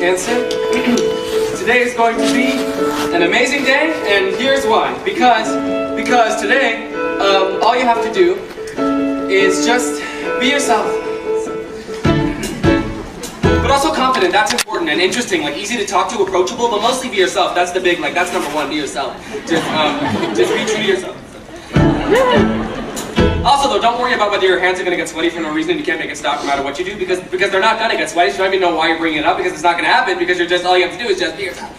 Hansen. Today is going to be an amazing day, and here's why. Because today, all you have to do is just be yourself. But also confident, that's important, and interesting, like easy to talk to, approachable, but mostly be yourself. That's the big, that's number one, be yourself. Just be true to yourself. Also though, don't worry about whether your hands are going to get sweaty for no reason and you can't make it stop no matter what you do, because they're not going to get sweaty, so you don't even know why you're bringing it up, because it's not going to happen, because all you have to do is just be yourself.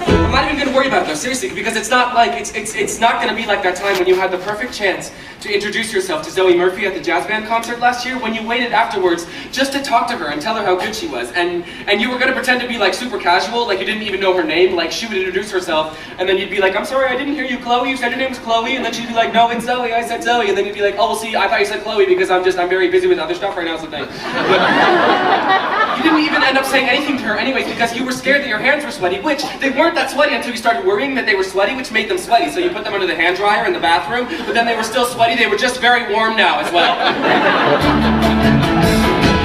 I'm not even going to worry about it though, seriously, because it's not going to be like that time when you had the perfect chance to introduce yourself to Zoe Murphy at the jazz band concert last year, when you waited afterwards just to talk to her and tell her how good she was, and you were going to pretend to be like super casual, like you didn't even know her name, like she would introduce herself, and then you'd be like, I'm sorry, I didn't hear you, Chloe, you said your name was Chloe, and then she'd be like, no, it's Zoe, I said Zoe, and then you'd be like, oh, well see, I thought you said Chloe because I'm very busy with other stuff right now, so thanks. But you didn't even end up saying anything to her anyways, because you were scared that your hands were sweaty, which they weren't that sweaty until you started worrying that they were sweaty, which made them sweaty, so you put them under the hand dryer in the bathroom, but then they were still sweaty, they were just very warm now as well.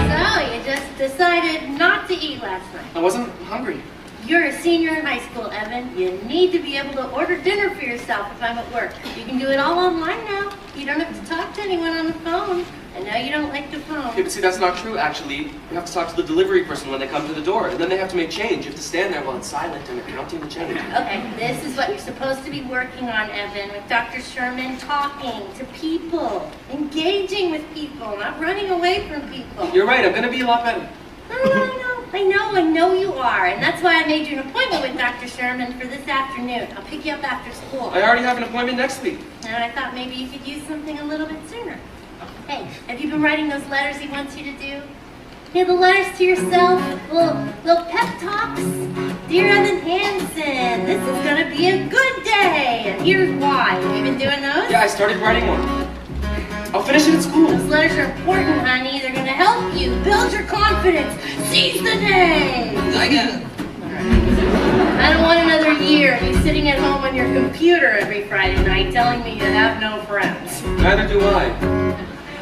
So, you just decided not to eat last night. I wasn't hungry. You're a senior in high school, Evan. You need to be able to order dinner for yourself if I'm at work. You can do it all online now. You don't have to talk to anyone on the phone. I know you don't like the phone. Okay, but see, that's not true, actually. You have to talk to the delivery person when they come to the door, and then they have to make change. You have to stand there while it's silent and they're counting the change. Okay, this is what you're supposed to be working on, Evan, with Dr. Sherman, talking to people, engaging with people, not running away from people. You're right, I'm going to be a lot better. I know you are, and that's why I made you an appointment with Dr. Sherman for this afternoon. I'll pick you up after school. I already have an appointment next week. And I thought maybe you could use something a little bit sooner. Hey, have you been writing those letters he wants you to do? You know, the letters to yourself, little pep talks. Dear Evan Hansen, this is gonna be a good day, and here's why. Have you been doing those? Yeah, I started writing one. I'll finish it at school. Those letters are important, honey. They're gonna help you build your confidence. Seize the day. I get it. I don't want another year of you sitting at home on your computer every Friday night telling me you have no friends. Neither do I.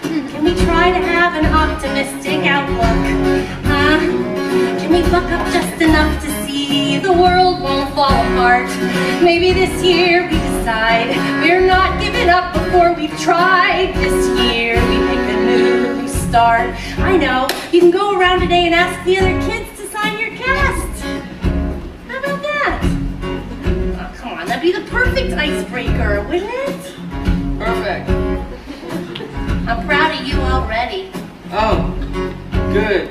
Can we try to have an optimistic outlook? Can we buck up just enough to see the world won't fall apart? Maybe this year we decide we're not giving up before we've tried. This year we make a new start. I know, you can go around today and ask the other kids to sign your cast. How about that? Oh, come on, that'd be the perfect icebreaker, wouldn't it? Perfect. I'm proud of you already. Oh, good.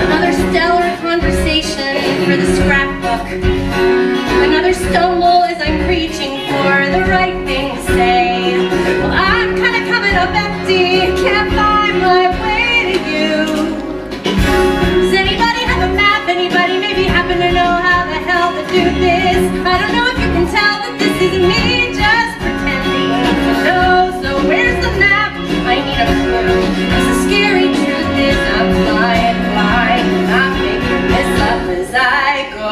Another stellar conversation for the scrapbook. Another stumble as I'm preaching for the right thing to say. Well, I'm kind of coming up empty, can't find my way to you. Does anybody have a map? Anybody maybe happen to know how the hell to do this? I don't know if you can tell that this is me just pretending to know. So where's the map? I need a clue. 'Cause the scary truth is I'm flying blind, and I'm making this up as I go.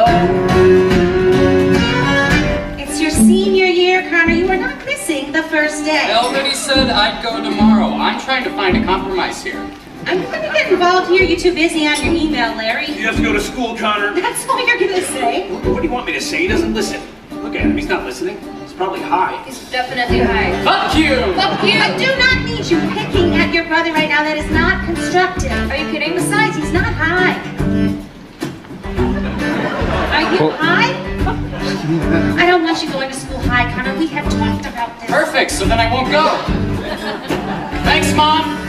It's your senior year, Connor. You are not missing the first day. I already said I'd go tomorrow. I'm trying to find a compromise here. I'm going to get involved here. You're too busy on your email, Larry. You have to go to school, Connor. That's all you're going to say. What do you want me to say? He doesn't listen. Look at him. He's not listening. He's probably high. He's definitely high. Fuck you! Fuck you! I do not need you picking at your brother right now. That is not constructive. Are you kidding? Besides, he's not high. Are you high? I don't want you going to school high, Connor. We have talked about this. Perfect, so then I won't go. Thanks, Mom.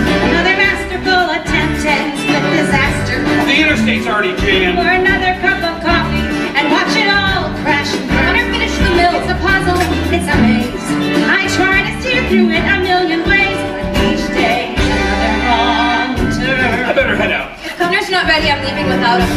Another masterful attempt ends with disaster. The interstate's already jammed. Pour another cup of coffee and watch it all crash and burn. Or finish the mill. It's a puzzle. It's a maze. I try to steer through it a million ways, but each day is another wrong turn. I better head out. If Connor's not ready, I'm leaving without him.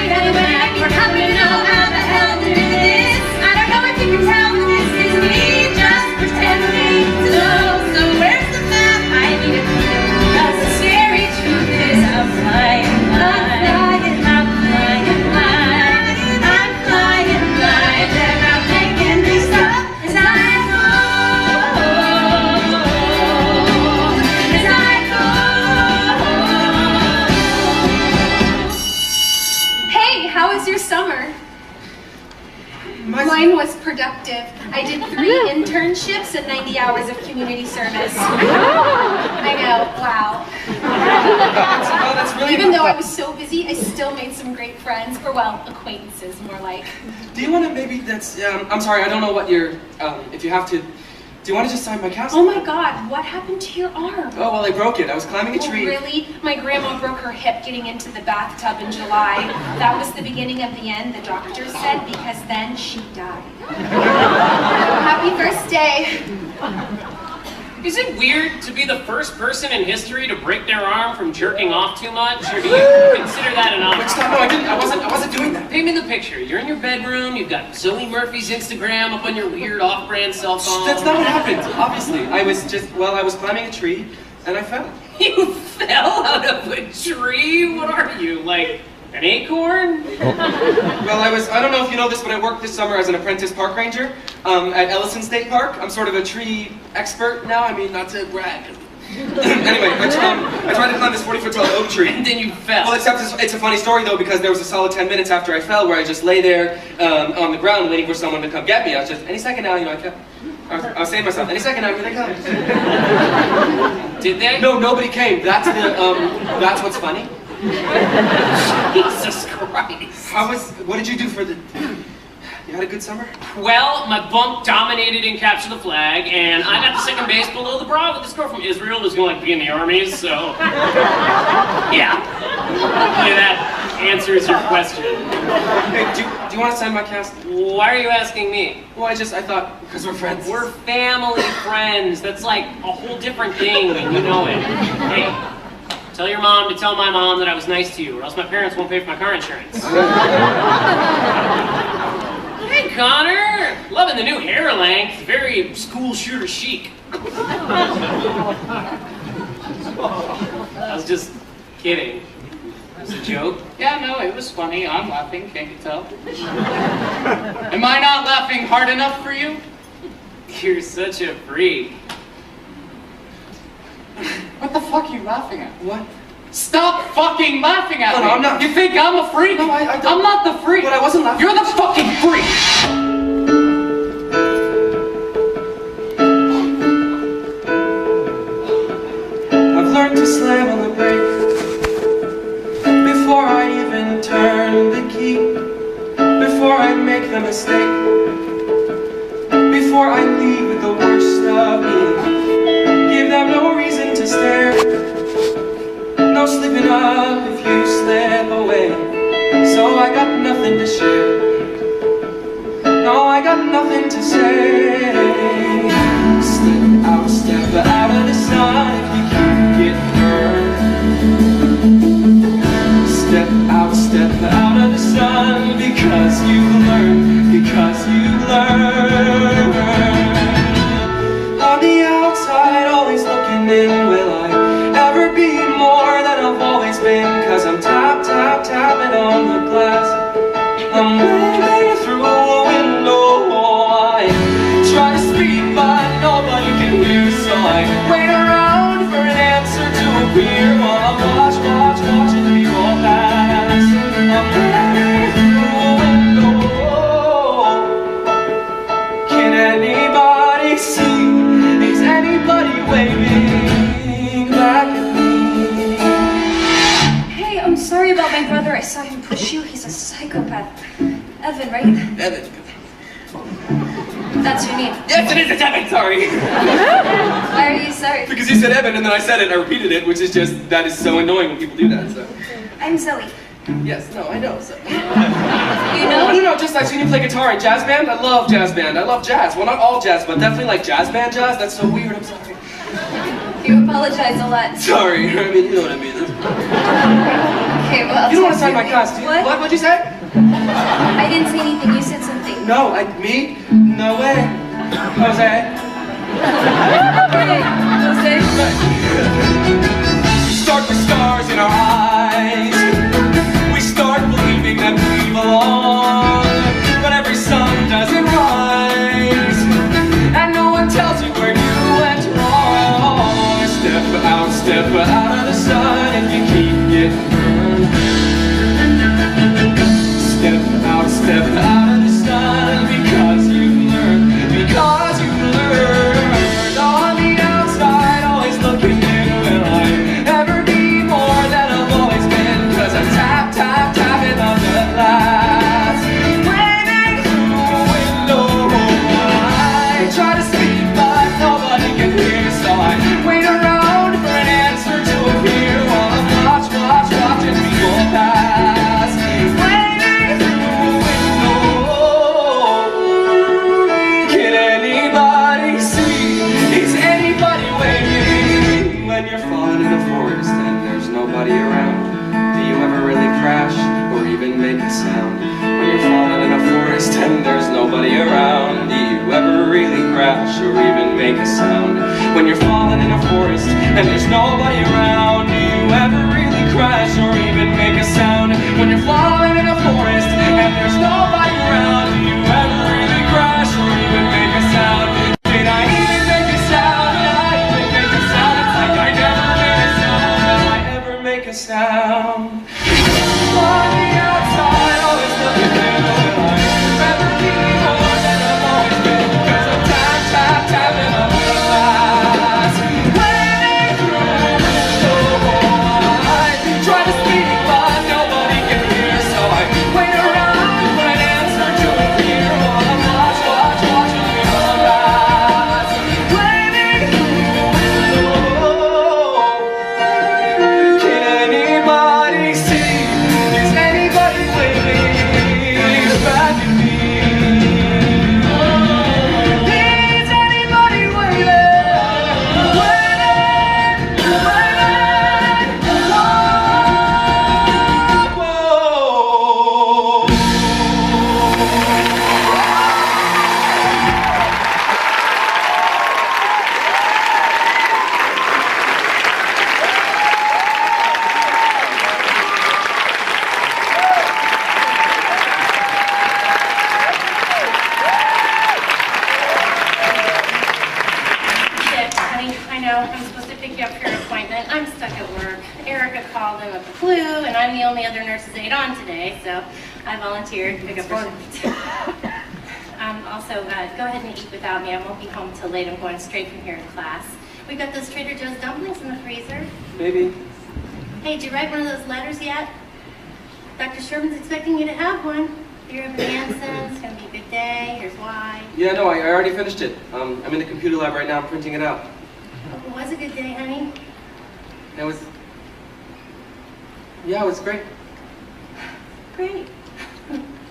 Anybody, we're happy to know how the hell to do this. I don't know if you can tell that this is me just pretending to know. So where's the map? I need a clue. 'Cause the scary truth is I'm flying blind. I'm flying blind. I'm flying blind. And I'm making this up as I go. was productive. I did 3 internships and 90 hours of community service. I know, wow. Well, that's really Even though I was so busy, I still made some great friends, or well, acquaintances, more like. Do you want to maybe, I'm sorry, I don't know what you're, if you have to, do you want to just sign my cast? Oh my God, what happened to your arm? Oh, well, I broke it. I was climbing a Oh, tree. really? My grandma broke her hip getting into the bathtub in July. That was the beginning of the end, the doctor said, because then she died. Happy first day. Is it weird to be the first person in history to break their arm from jerking off too much, or do you consider that an Wait, honor? stop, no, I didn't, I wasn't doing that. Paint me the picture. You're in your bedroom, you've got Zoe Murphy's Instagram up on your weird off-brand cell phone. That's not what happened, obviously. I was climbing a tree, and I fell. You fell out of a tree? What are you, like an acorn? Well, I don't know if you know this, but I worked this summer as an apprentice park ranger at Ellison State Park. I'm sort of a tree expert now, I mean, not to brag. Anyway, I tried to climb this 40-foot tall oak tree. And then you fell. Well, except it's a funny story though, because there was a solid 10 minutes after I fell where I just lay there on the ground waiting for someone to come get me. I was just, any second now, you know, I was saying to myself, any second now, here they come. Did they? No, nobody came. That's what's funny. Jesus Christ. What did you do for the, you had a good summer? Well, my bunk dominated in Capture the Flag, and I got to second base below the bra with this girl from Israel who's going to be in the armies, so... yeah. Hopefully that answers your question. Hey, do you want to sign my cast? Why are you asking me? Well, I thought, because we're friends. We're family friends. That's like a whole different thing, and you know it. Hey, tell your mom to tell my mom that I was nice to you, or else my parents won't pay for my car insurance. Hey, Connor! Loving the new hair length. Very school shooter chic. I was just kidding. It was a joke. Yeah, no, it was funny. I'm laughing, can't you tell? Am I not laughing hard enough for you? You're such a freak. What the fuck are you laughing at? What? Stop fucking laughing at me! No, I'm not. You think I'm a freak? No, I don't. I'm not the freak! But I wasn't laughing. You're the fucking freak! I've learned to slam on the brake before I even turn the key, before I make the mistake, before I leave with the worst of me. Give them no reason to stare. No slipping up if you slip away. So I got nothing to share. No, I got nothing to say. Step out of the sun if you keep getting burned. Step out of the sun because you learn. On the outside, always looking in, will I ever be more than I've always been? Cause I'm tapping on the glass. I'm waving through a window. I try to speak but nobody can hear, so I wait around for an answer to appear while I watching people pass. I'm waving through a window. Can anybody see? Is anybody waving back at me? Hey, I'm sorry about my brother. I saw him push you. He's a psychopath. Evan, right? Evan. That's your name. Yes, it is. It's Evan. Sorry. Why are you sorry? Because you said Evan and then I said it and I repeated it, which is just, that is so annoying when people do that, so. I'm Zoe. Yes, no, I know, so. You know? No, just I've seen you play guitar in jazz band. I love jazz band. I love jazz. Well, not all jazz, but definitely like jazz band jazz. That's so weird, I'm sorry. You apologize a lot. Sorry, I mean, you know what I mean. Okay, well, You don't want to sign my cast, do you? What? What'd you say? I didn't say anything. You said something. No, me? No way. Jose. Okay, Jose. Start with stars in our eyes. We start believing that we belong. But every sun doesn't rise. And no one tells you where you went wrong. Step out of the sun if you keep getting burned. Step out of the sun because you make a sound. When you're falling in a forest and there's nobody around, do you ever really crash or even make a sound? When you're falling in a forest and there's nobody around, do you ever really crash or even make a sound? Did I even make a sound? Did I even make a sound? It's like I never made a sound. Did I ever make a sound? On the outside, always looking new. Will I ever be more than I've always been? Because I'm tapped in a glass. Waiting through the whole I try to speak, but nobody can hear. So I wait around for an answer to appear while I'm watching me pass. Waiting through the whole. Can anybody see? Is anybody waving back at me? Is anybody waving? Whoa. Shit, honey, I know. I'm supposed to pick you up for your appointment. I'm stuck at work. Erica called in with the flu, and I'm the only other nurse's aide on today, so I volunteered to pick up her shift. Also, go ahead and eat without me. I won't be home till late. I'm going straight from here to class. We got those Trader Joe's dumplings in the freezer. Maybe. Hey, did you write one of those letters yet? Dr. Sherman's expecting you to have one. Dear Evan Hansen, it's going to be a good day. Here's why. Yeah, no, I already finished it. I'm in the computer lab right now. I'm printing it out. Oh, it was a good day, honey. It was. Yeah, it was great. Great.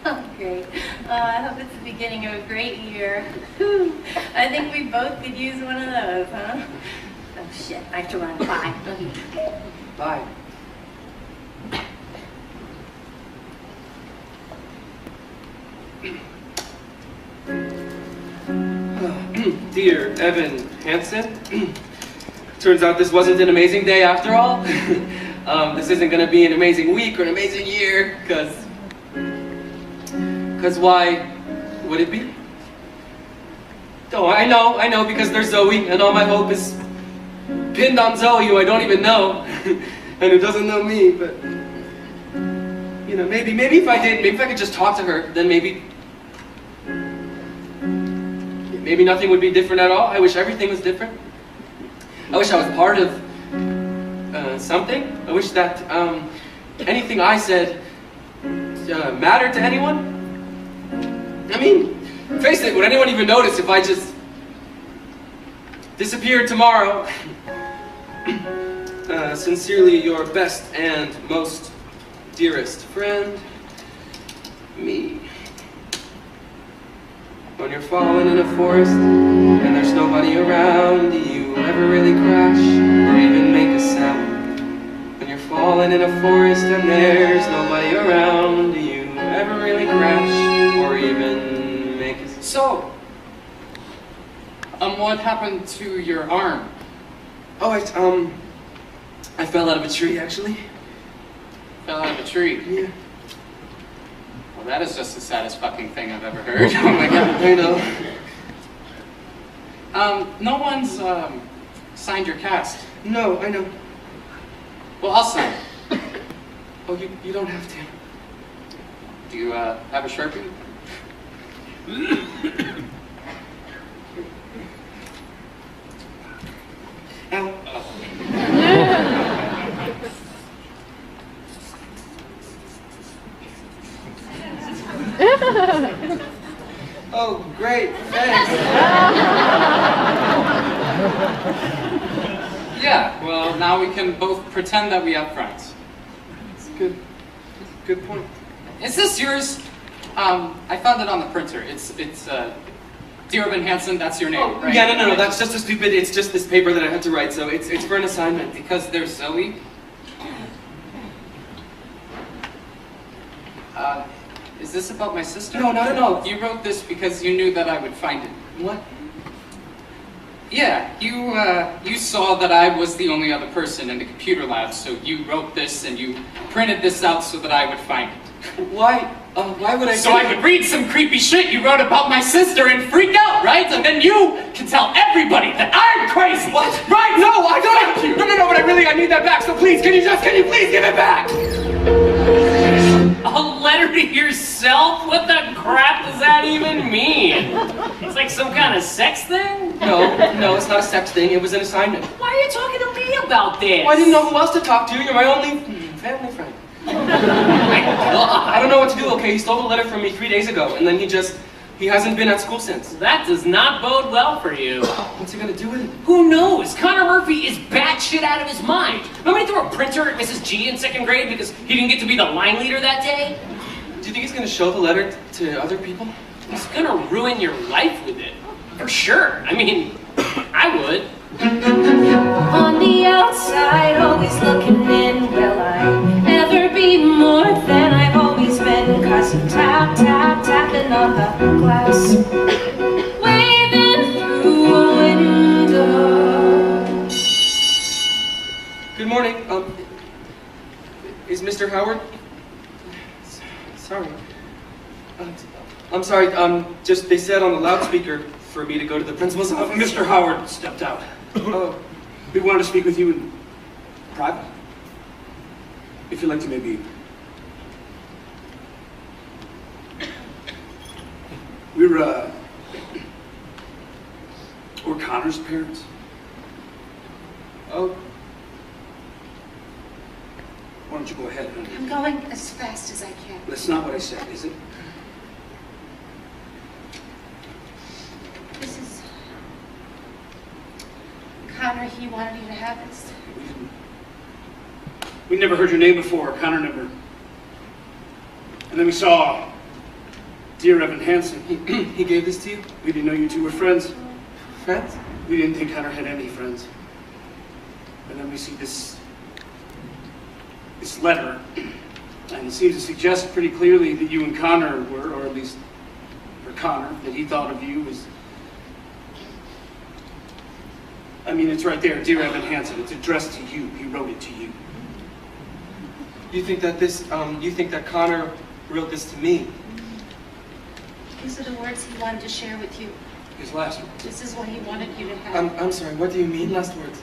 Oh, great. I hope it's the beginning of a great year. Whew. I think we both could use one of those, huh? Oh, shit. I have to run. Bye. Love you. Bye. Dear Evan Hansen, turns out this wasn't an amazing day after all. This isn't going to be an amazing week or an amazing year, because why would it be? Oh, I know, because there's Zoe, and all my hope is pinned on Zoe, who I don't even know, and who doesn't know me, but, you know, maybe if I did, maybe if I could just talk to her, then maybe nothing would be different at all. I wish everything was different. I wish I was part of something. I wish that anything I said mattered to anyone. I mean, face it, would anyone even notice if I just disappeared tomorrow? Sincerely, your best and most dearest friend, me. When you're falling in a forest and there's nobody around, do you ever really crash or even make a sound? When you're falling in a forest and there's nobody around, do you ever really crash or even make a sound? So, what happened to your arm? Oh, I fell out of a tree, actually. Fell out of a tree? Yeah. Well, that is just the saddest fucking thing I've ever heard. Oh my god. I know. No one's signed your cast. No, I know. Well, I'll sign. Oh, you don't have to. Do you have a Sharpie? Ow. Oh, great, thanks. Yeah, well, now we can both pretend that we have friends. It's good point. Is this yours? I found it on the printer. It's Dear Evan Hansen, that's your name, right? Yeah, no, that's just a stupid, it's just this paper that I had to write, so it's for an assignment. Because there's Zoe? Is this about my sister? No, not at all. You wrote this because you knew that I would find it. What? Yeah, you saw that I was the only other person in the computer lab, so you wrote this and you printed this out so that I would find it. Why would I So I could read some creepy shit you wrote about my sister and freak out, right? And then you can tell everybody that I'm crazy. What? Right? No, I don't. No, but I need that back. So please, can you please give it back? A letter to yourself? What the crap does that even mean? It's like some kind of sex thing? No, it's not a sex thing. It was an assignment. Why are you talking to me about this? Well, I didn't know who else to talk to. You're my only family friend. I don't know what to do, okay? He stole the letter from me 3 days ago, and then he hasn't been at school since. That does not bode well for you. What's he gonna do with it? Who knows? Connor Murphy is batshit out of his mind. Remember he threw a printer at Mrs. G in 2nd grade because he didn't get to be the line leader that day? Do you think he's gonna show the letter to other people? He's gonna ruin your life with it. For sure. I mean, I would. On the outside, always looking in. Will I ever be more than I've always been? 'Cause you tap, tap, tapping on the glass, waving through a window. Good morning. Is Mr. Howard? Sorry. I'm sorry. Just they said on the loudspeaker for me to go to the principal's office. Mr. Howard stepped out. Oh. We wanted to speak with you in private. If you'd like to maybe... We're Connor's parents. Oh. Why don't you go ahead, honey? I'm going as fast as I can. That's not what I said, is it? This is... Connor, he wanted you to have this. We never heard your name before. Connor never. And then we saw dear Evan Hansen. He gave this to you? We didn't know you two were friends. Friends? We didn't think Connor had any friends. And then we see this letter, and it seems to suggest pretty clearly that you and Connor were, or at least for Connor, that he thought of you as... I mean, it's right there, dear Evan Hansen. It's addressed to you. He wrote it to you. You think that Connor wrote this to me? These are the words he wanted to share with you. His last one. This is what he wanted you to have. I'm sorry, what do you mean, last words?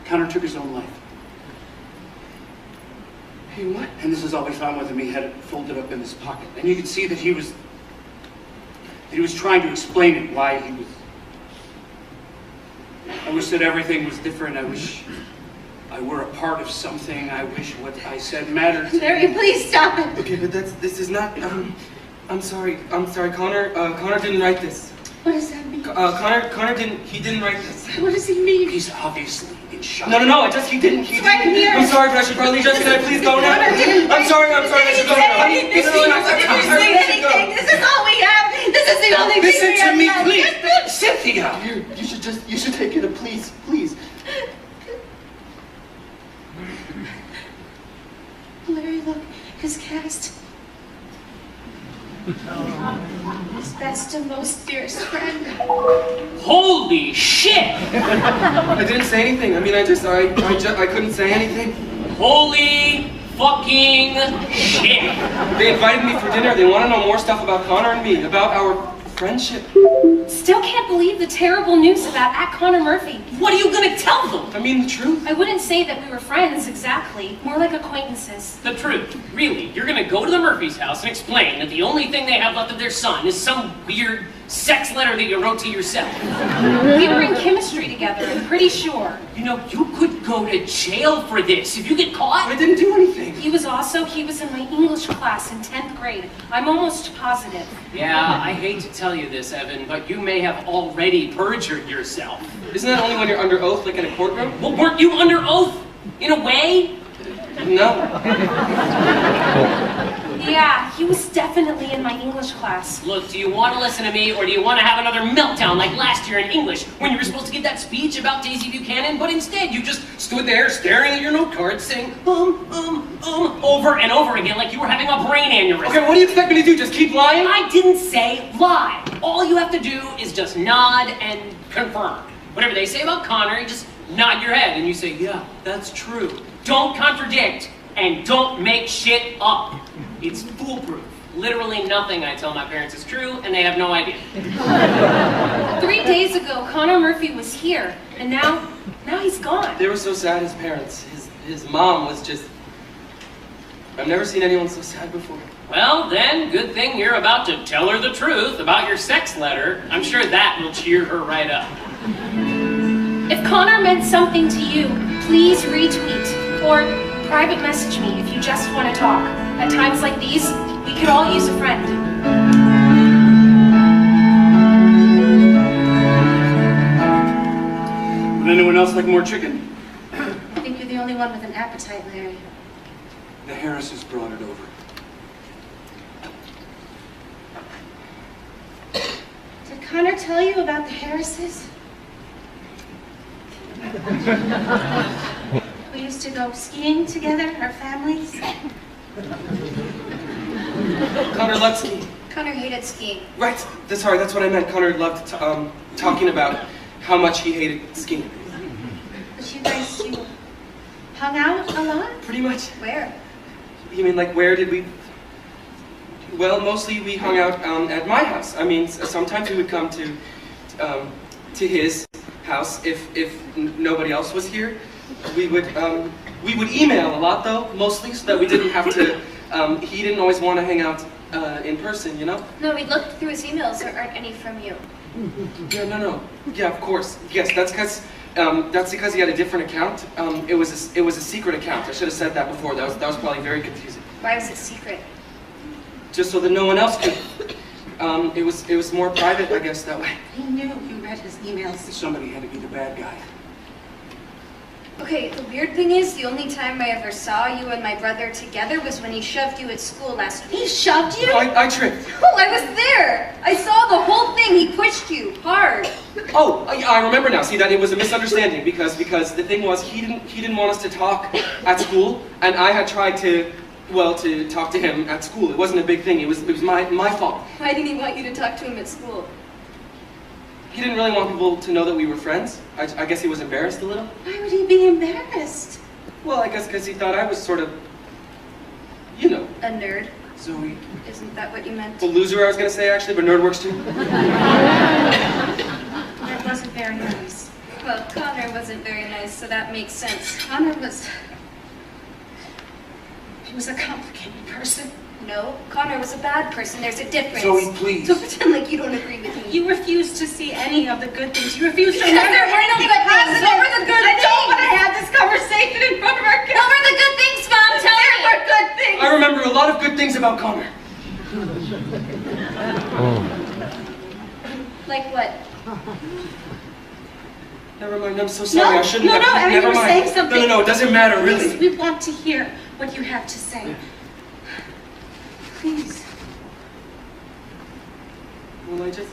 Connor took his own life. Hey, what? And this is all we found with him. He had it folded up in his pocket. And you could see that he was trying to explain it, why he was... I wish that everything was different. I wish I were a part of something. I wish what I said mattered to Larry, me. please stop it. Okay, but this is not, I'm sorry, Connor didn't write this. What does that mean? Connor didn't write this. What does he mean? He's obviously in shock. No, he didn't. right here. I'm sorry, but I should probably just, can I please go now? I'm sorry, I should go now. This is all we have. This is the only thing Listen we to have me, left. please. Cynthia! Here, you should take it, please. Larry, look, his cast. His best and most dearest friend. Holy shit! I didn't say anything. I mean, I couldn't say anything. Holy fucking shit! They invited me for dinner. They want to know more stuff about Connor and me, about our friendship. Still can't believe the terrible news about Connor Murphy. What are you gonna tell them? I mean, the truth. I wouldn't say that we were friends exactly, more like acquaintances. The truth. Really. You're gonna go to the Murphy's house and explain that the only thing they have left of their son is some weird sex letter that you wrote to yourself. We were in chemistry together, I'm pretty sure. You know, you could go to jail for this if you get caught. I didn't do anything. He was in my English class in 10th grade. I'm almost positive. Yeah, I hate to tell you this, Evan, but you may have already perjured yourself. Isn't that only when you're under oath, like in a courtroom? Well, weren't you under oath? In a way? No. Yeah, he was definitely in my English class. Look, do you want to listen to me, or do you want to have another meltdown like last year in English, when you were supposed to give that speech about Daisy Buchanan, but instead you just stood there staring at your note card, saying, over and over again like you were having a brain aneurysm. Okay, what do you expect me to do? Just keep lying? I didn't say lie. All you have to do is just nod and confirm. Whatever they say about Connor, you just nod your head and you say, yeah, that's true. Don't contradict and don't make shit up. It's foolproof. Literally nothing I tell my parents is true, and they have no idea. 3 days ago, Connor Murphy was here, and now he's gone. They were so sad, his parents. His mom was just... I've never seen anyone so sad before. Well, then, good thing you're about to tell her the truth about your sex letter. I'm sure that will cheer her right up. If Connor meant something to you, please retweet or private message me if you just want to talk. At times like these, we could all use a friend. Would anyone else like more chicken? I think you're the only one with an appetite, Larry. The Harrises brought it over. Did Connor tell you about the Harrises? We used to go skiing together, our families. Connor loved skiing. Connor hated skiing. Right, sorry, that's what I meant. Connor loved talking about how much he hated skiing. But you hung out a lot? Pretty much. Where? You mean, like, where did we... Well, mostly we hung out at my house. I mean, sometimes we would come to his house if nobody else was here. We would email a lot, though, mostly, so that we didn't have to... he didn't always want to hang out in person, you know? No, we looked through his emails. There aren't any from you. Yeah, no. Yeah, of course. Yes, that's because he had a different account. It was a secret account. I should have said that before. That was probably very confusing. Why was it secret? Just so that no one else could. It was more private, I guess, that way. He knew you read his emails. Somebody had to be the bad guy. Okay, the weird thing is, the only time I ever saw you and my brother together was when he shoved you at school last week. He shoved you? I tripped. Oh, I was there! I saw the whole thing. He pushed you hard. Oh, I remember now. See, that it was a misunderstanding because the thing was he didn't want us to talk at school, and I had tried to talk to him at school. It wasn't a big thing. It was my fault. Why didn't he want you to talk to him at school? He didn't really want people to know that we were friends. I guess he was embarrassed a little. Why would he be embarrassed? Well, I guess because he thought I was sort of, you know. A nerd. Zoe. Isn't that what you meant? The loser, I was going to say, actually, but nerd works too. That wasn't very nice. Well, Connor wasn't very nice, so that makes sense. Connor was... He was a complicated person. No, Connor was a bad person. There's a difference. Zoe, please. Don't pretend like you don't agree with me. You refused to see any of the good things. You refused to... Because there were no good things. What were the good things? I don't want to have this conversation in front of our kids. What were the good things, Mom? Tell me. There were good things. I remember a lot of good things about Connor. Like what? Never mind, I'm so sorry. I shouldn't have. Evan, Never you were mind. saying something. No, it doesn't matter, really. Please, we want to hear what you have to say. Please. Well, I just...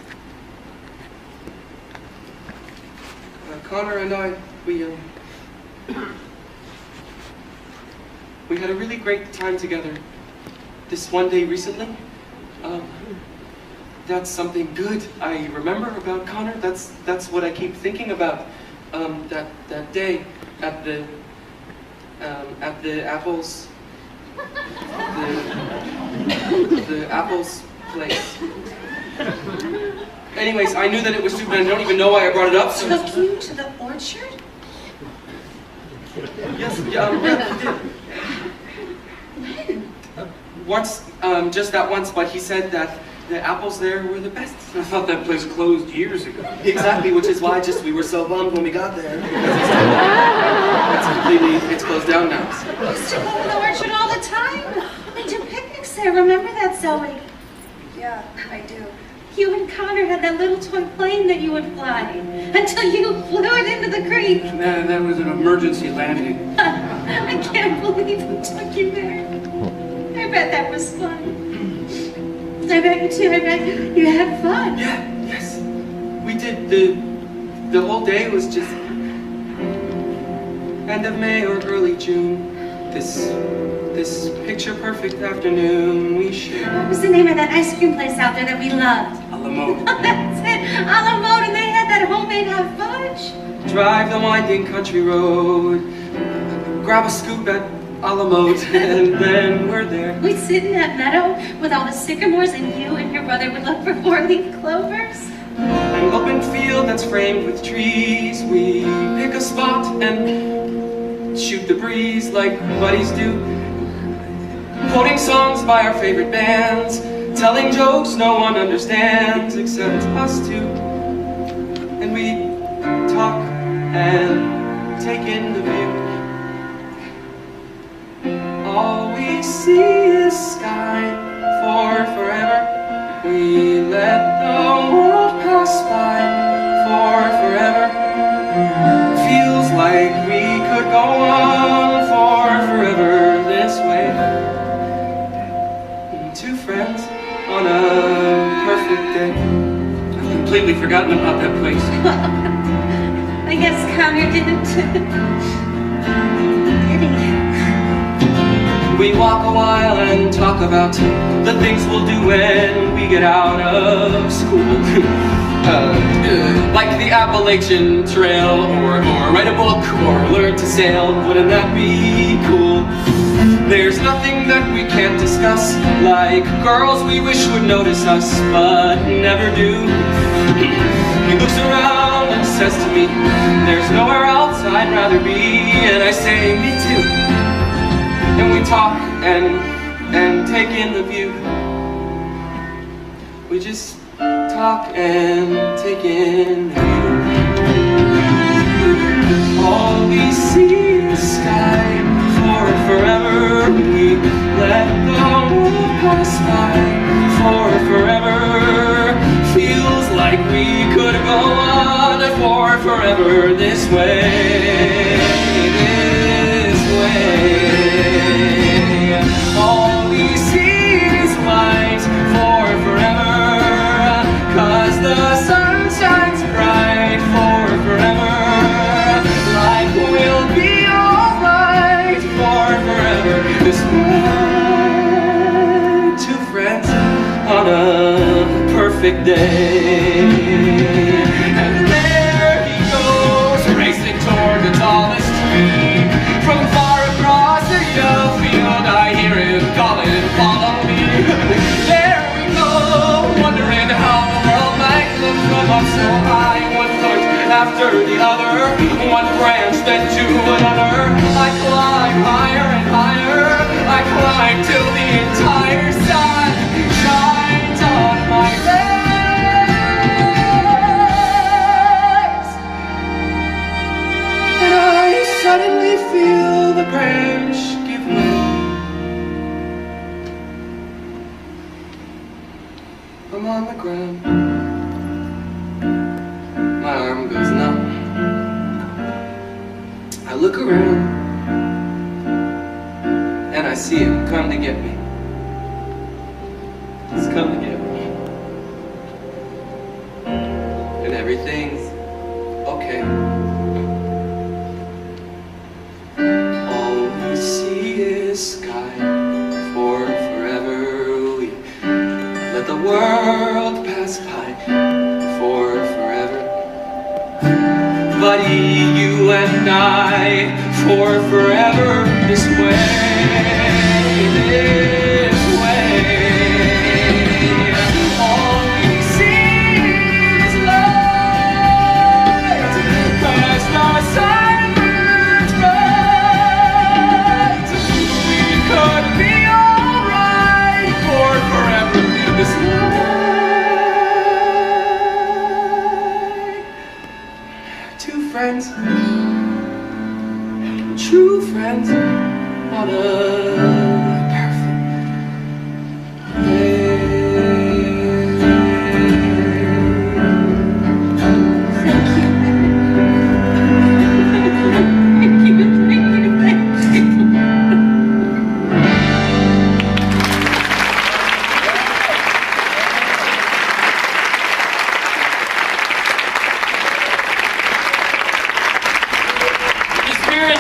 Connor and I, we had a really great time together this one day recently. That's something good I remember about Connor. That's what I keep thinking about. That day at the apples, the apples place. Anyways, I knew that it was stupid. I don't even know why I brought it up. So. Took you to the orchard? Yes, yeah, he did. Once, just that once, but he said that the apples there were the best. I thought that place closed years ago. Exactly, which is why we were so bummed when we got there. It's closed down now. So. We used to go to the orchard all the time. We do picnics there. Remember that, Zoe? Yeah, I do. You and Connor had that little toy plane that you would fly until you flew it into the creek. That was an emergency landing. I can't believe who took you there. I bet that was fun. I bet you had fun. Yeah, yes. We did. The whole day was just end of May or early June. This picture-perfect afternoon we shared. What was the name of that ice cream place out there that we loved? A la mode. That's it, a la mode, and they had that homemade hot fudge. Drive the winding country road, grab a scoop at a la mode, and then we're there. We'd sit in that meadow with all the sycamores, and you and your brother would look for four-leaf clovers. An open field that's framed with trees. We pick a spot and shoot the breeze like buddies do. Quoting songs by our favorite bands, telling jokes no one understands except us two. And we talk and take in the view. All we see is sky for forever. We let the world pass by for forever. Feels like we could go on for forever this way. Two friends on a perfect day. I've completely forgotten about that place. I guess Connor didn't. Did he? We walk a while and talk about the things we'll do when we get out of school. Like the Appalachian Trail, or write a book, or learn to sail. Wouldn't that be cool? There's nothing that we can't discuss, like girls we wish would notice us, but never do. He looks around and says to me, there's nowhere else I'd rather be, and I say, me too. And we talk and take in the view. We just talk and take in the view. All we see is sky for forever. We let the world pass by for forever. Feels like we could go on for forever this way. This way. All we see is light for forever, 'cause the sun shines bright for forever. Life will be alright for forever this way. Two friends on a perfect day. And there he goes, racing toward the tallest tree. From far across the yellow field, I hear him calling, follow me. There we go, wondering how the world might look from up so high. One foot after the other, one branch then to another. I climb higher and higher, I climb till the entire sun shines on my legs. And I suddenly feel the branch give way. I'm on the ground. My arm goes numb. I look around and I see him come to get me. He's come to get me. And everything's okay. All we see is sky for forever. We let the world pass by for forever. Buddy, you and I, for forever this way, this way. All we see is light, 'cause the sun burns bright. We could be alright for forever this way. Two friends, true friends, on a perfect day.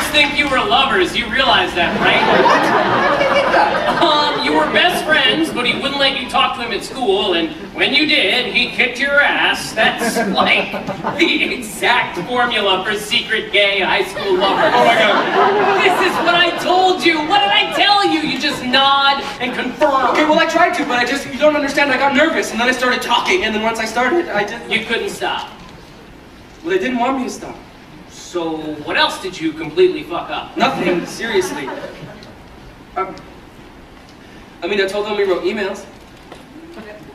girls think you were lovers. You realize that, right? What? How did they think that? You were best friends, but he wouldn't let you talk to him at school, and when you did, he kicked your ass. That's like the exact formula for secret gay high school lovers. Oh my God. This is what I told you. What did I tell you? You just nod and confirm. Okay, well I tried to, but you don't understand, I got nervous, and then I started talking, and then once I started, You couldn't stop. Well, they didn't want me to stop. So what else did you completely fuck up? Nothing, seriously. I mean, I told them we wrote emails.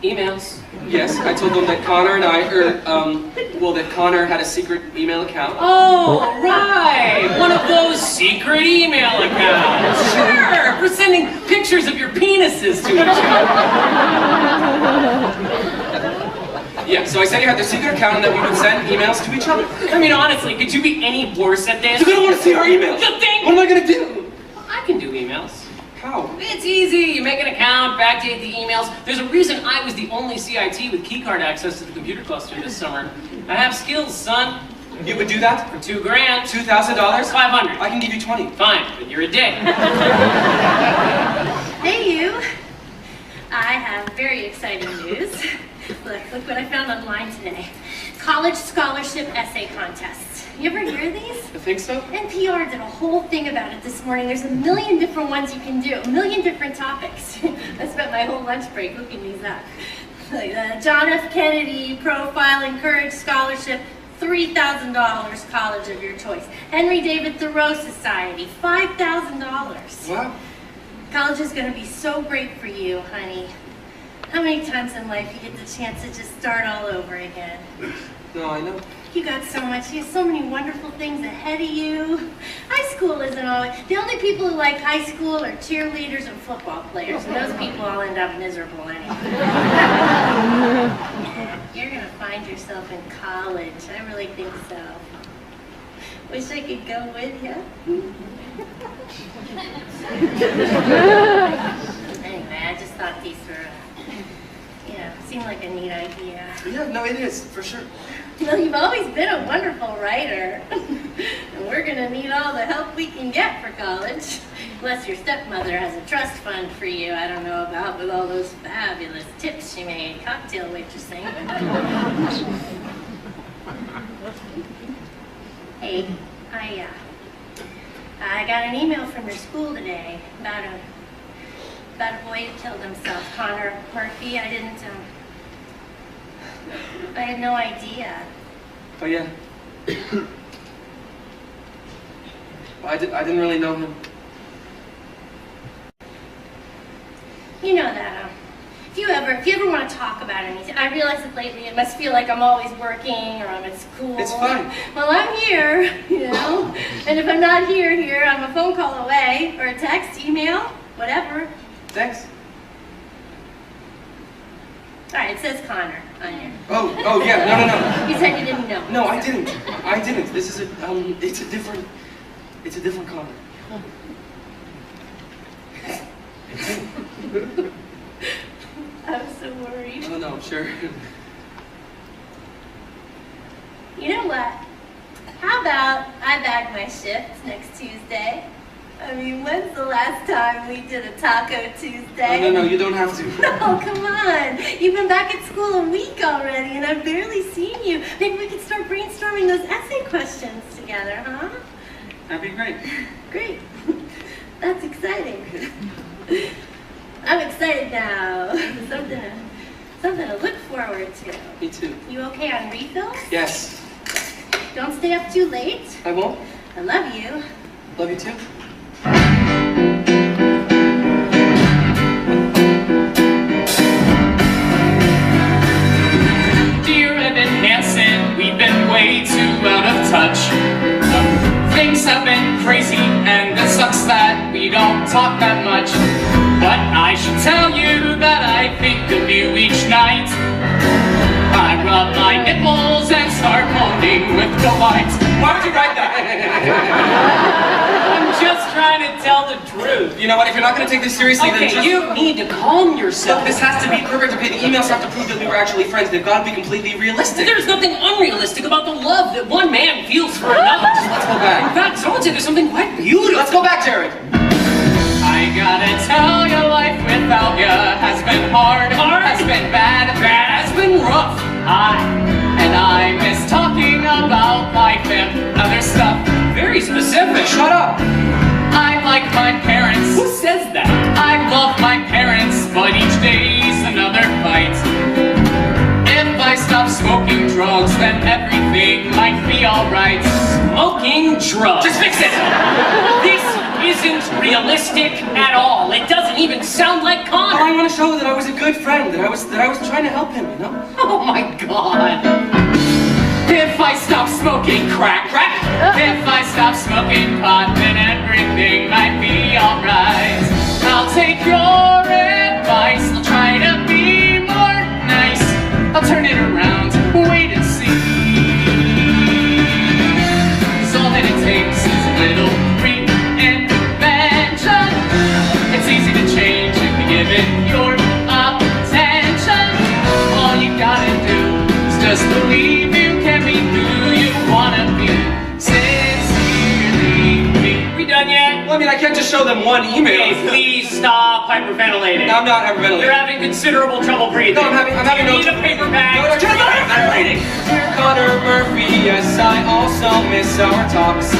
Emails. Yes, I told them that Connor and that Connor had a secret email account. Oh, right! One of those secret email accounts. Sure, for sending pictures of your penises to each other. Yeah, so I said you had the secret account and that we would send emails to each other. I mean, honestly, could you be any worse at this? They're gonna want to see our emails. You think? What am I gonna do? I can do emails. How? It's easy. You make an account, backdate the emails. There's a reason I was the only CIT with keycard access to the computer cluster this summer. I have skills, son. You would do that? For $2 grand. $2,000? 500. I can give you 20. Fine, but you're a dick. Hey, you. I have very exciting news. Look what I found online today. College scholarship essay contests. You ever hear of these? I think so. NPR did a whole thing about it this morning. There's a million different ones you can do, a million different topics. I spent my whole lunch break looking these up. Like John F. Kennedy Profile and Courage Scholarship, $3,000, college of your choice. Henry David Thoreau Society, $5,000. Wow. College is going to be so great for you, honey. How many times in life you get the chance to just start all over again? No, I know. You got so much, you have so many wonderful things ahead of you. High school isn't always, the only people who like high school are cheerleaders and football players, and those people all end up miserable anyway. You're gonna find yourself in college, I really think so. Wish I could go with you. Anyway, I just thought these were, seemed like a neat idea. Yeah, no, it is, for sure. Well, you've always been a wonderful writer. And we're gonna need all the help we can get for college. Unless your stepmother has a trust fund for you, I don't know about, with all those fabulous tips she made cocktail waitressing. Hey, I got an email from your school today about a boy who killed himself, Connor Murphy. I had no idea. Oh, yeah. I didn't really know him. You know that, if you ever want to talk about anything, I realize that lately it must feel like I'm always working or I'm at school. It's fine. Well, I'm here, and if I'm not here, I'm a phone call away, or a text, email, whatever. Thanks. All right, it says Connor on here. Oh, yeah, no. You said you didn't know. No, I didn't. This is it's a different Connor. I'm so worried. Oh, no, sure. You know what? How about I bag my shift next Tuesday? I mean, when's the last time we did a Taco Tuesday? Oh, no, you don't have to. No, come on. You've been back at school a week already, and I've barely seen you. Maybe we could start brainstorming those essay questions together, huh? That'd be great. Great. That's exciting. I'm excited now. Something to look forward to. Me too. You okay on refills? Yes. Don't stay up too late. I won't. I love you. Love you too. Dear Evan Hansen, we've been way too out of touch. Things have been crazy, and it sucks that we don't talk that much. But I should tell you that I think of you each night. I rub my nipples and start moaning with delight. Why would you write that? I'm just trying trying to tell the truth. You know what? If you're not going to take this seriously, then Okay, just... you need to calm yourself. Look, this has to be perfect. Okay, the emails have to prove that we were actually friends. They've got to be completely realistic. There's nothing unrealistic about the love that one man feels for another. Let's go back. In fact, someone said there's something quite beautiful. Let's go back, Jared. I gotta tell you, life without you has been hard, has been bad, Has been rough. and I miss talking about life and other stuff. Very specific. Shut up. I like my parents. Who says that? I love my parents, but each day's another fight. If I stop smoking drugs, then everything might be alright. Smoking drugs. Just fix it. This isn't realistic at all. It doesn't even sound like Oh, I Connor. want to show that I was a good friend, that I was trying to help him, you know? Oh my God. If I stop smoking crack, if I stop smoking pot, then everything might be alright. I'll take your advice, I'll try to be more nice. I'll turn it around, wait and see. 'Cause all that it takes is a little reinvention. It's easy to change if you give it your attention. All you gotta do is just believe you can be who you wanna be. Sincerely me. We done yet? Well, I mean, I can't just show them one email. Hey, please stop hyperventilating. No, I'm not hyperventilating. You're having considerable trouble breathing. No, I'm having You no... need a paper bag. No, just not hyperventilating. Dear Connor Murphy, yes, I also miss our talks.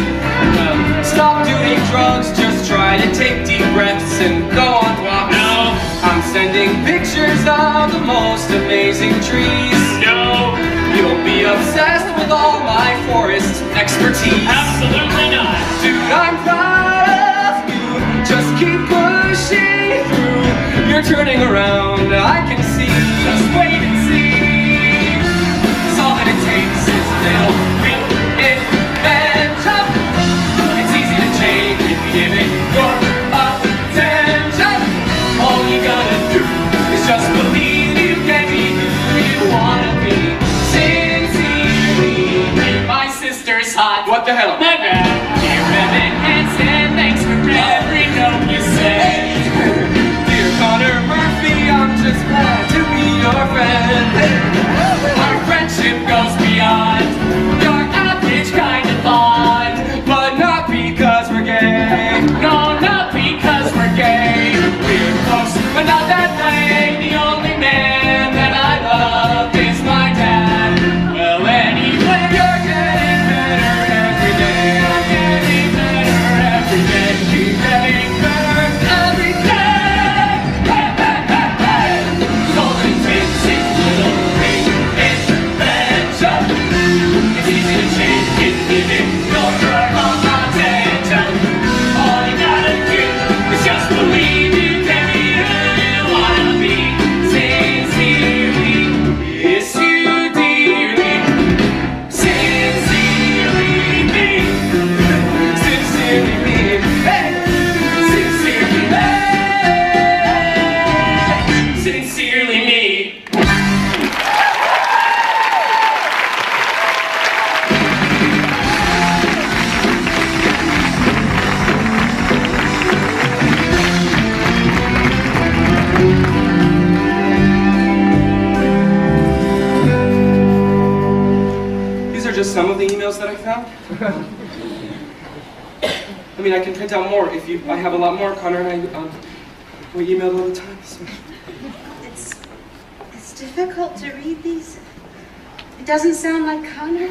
Stop doing drugs, just try to take deep breaths and go on walks. No. I'm sending pictures of the most amazing trees. No. You'll be obsessed with all my forest expertise. Absolutely not. Dude, I'm proud of you. Just keep pushing through. You're turning around, I can see. Just wait and see. 'Cause all that it takes is a little reinvention. It's easy to change if you give it your attention. All you gotta do is just believe you can be who you wanna be. Sincerely, my sister's hot. What the hell? My bad. Dear Evan Hansen, thanks for every note you say. Dear Connor Murphy, I'm just glad to be your friend. Our friendship goes beyond your average kind of bond. But not because we're gay. No, not because we're gay. We're close, but not that way. The only man that I love is my dad. Well, anyway, you're getting better every day. You're getting better every day. Keep getting better every day. Hey, hey, hey, hey. All it takes is a little reinvention. It's easy to change if you give it your attention. All you gotta do is just believe you can be who you wanna be. Sincerely, yes you dearly. Sincerely me. Sincerely me. Hey! Sincerely me. Sincerely me. These are just some of the emails that I found. I mean, I can print out more if you... I have a lot more. Connor and I, we emailed all the time, so... It's difficult to read these. It doesn't sound like Connor.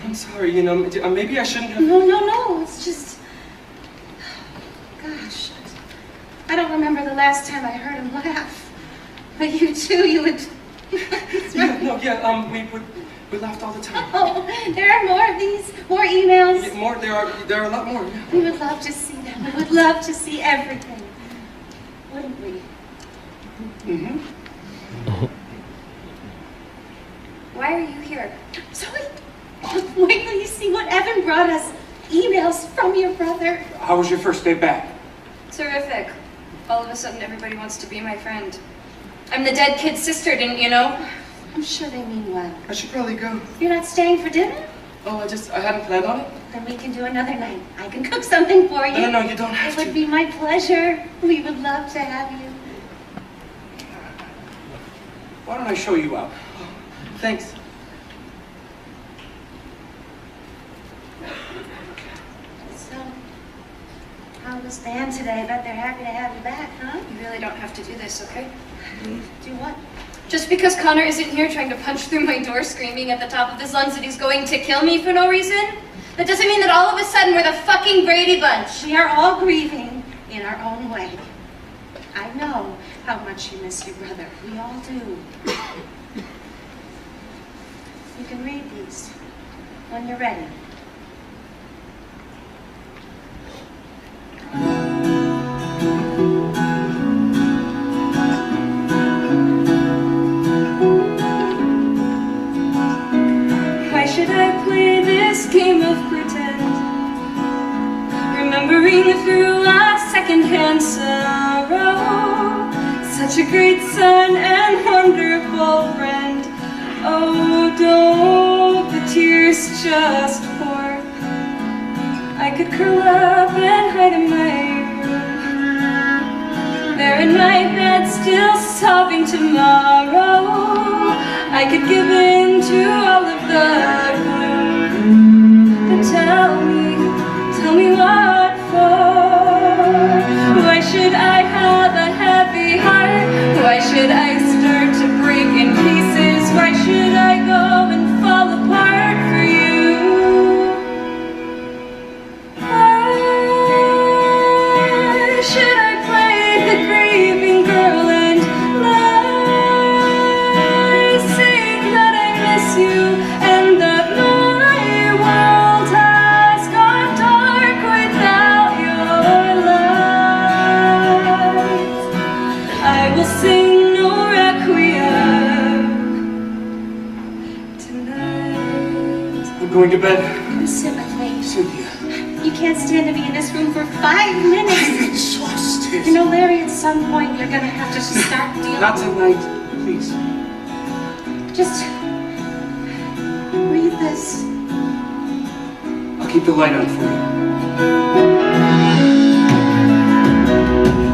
I'm sorry, you know, maybe I shouldn't have... No, it's just... Gosh, I don't remember the last time I heard him laugh. But you too, you would... We laughed all the time. Oh, there are more of these, more emails. Yeah, there are a lot more, yeah. We would love to see them. We would love to see everything. Wouldn't we? Mm-hmm. Why are you here? Zoe, wait till you see what Evan brought us. Emails from your brother. How was your first day back? Terrific. All of a sudden, everybody wants to be my friend. I'm the dead kid's sister, didn't you know? I'm sure they mean well. I should probably go. You're not staying for dinner? Oh, I hadn't planned on it. Then we can do another night. I can cook something for you. No, you don't have It to. would be my pleasure. We would love to have you. Why don't I show you out? Thanks. So, how was band today? I bet they're happy to have you back, huh? You really don't have to do this, okay? Do what? Just because Connor isn't here trying to punch through my door screaming at the top of his lungs that he's going to kill me for no reason, that doesn't mean that all of a sudden we're the fucking Brady Bunch. We are all grieving in our own way. I know how much you miss your brother. We all do. You can read these when you're ready. Why should I play this game of pretend? Remembering through a second-hand sorrow, such a great son and wonderful friend. Oh, don't the tears just pour? I could curl up and hide in my room, there in my bed, still sobbing tomorrow. I could give in to all of the gloom. But tell me what for? Why should I have a heavy heart? Why should I start to break in pieces? Why should I go and fall apart for you? Why should I play the grieving girl and lie, saying that I miss you and that my world has gone dark without your light? I will sing no requiem tonight. I'm going to bed. Come sit with me. Cynthia, You can't stand to be in this room for 5 minutes. I'm exhausted. You know, Larry, at some point you're gonna have to stop dealing. Not tonight, please. Just read this. I'll keep the light on for you.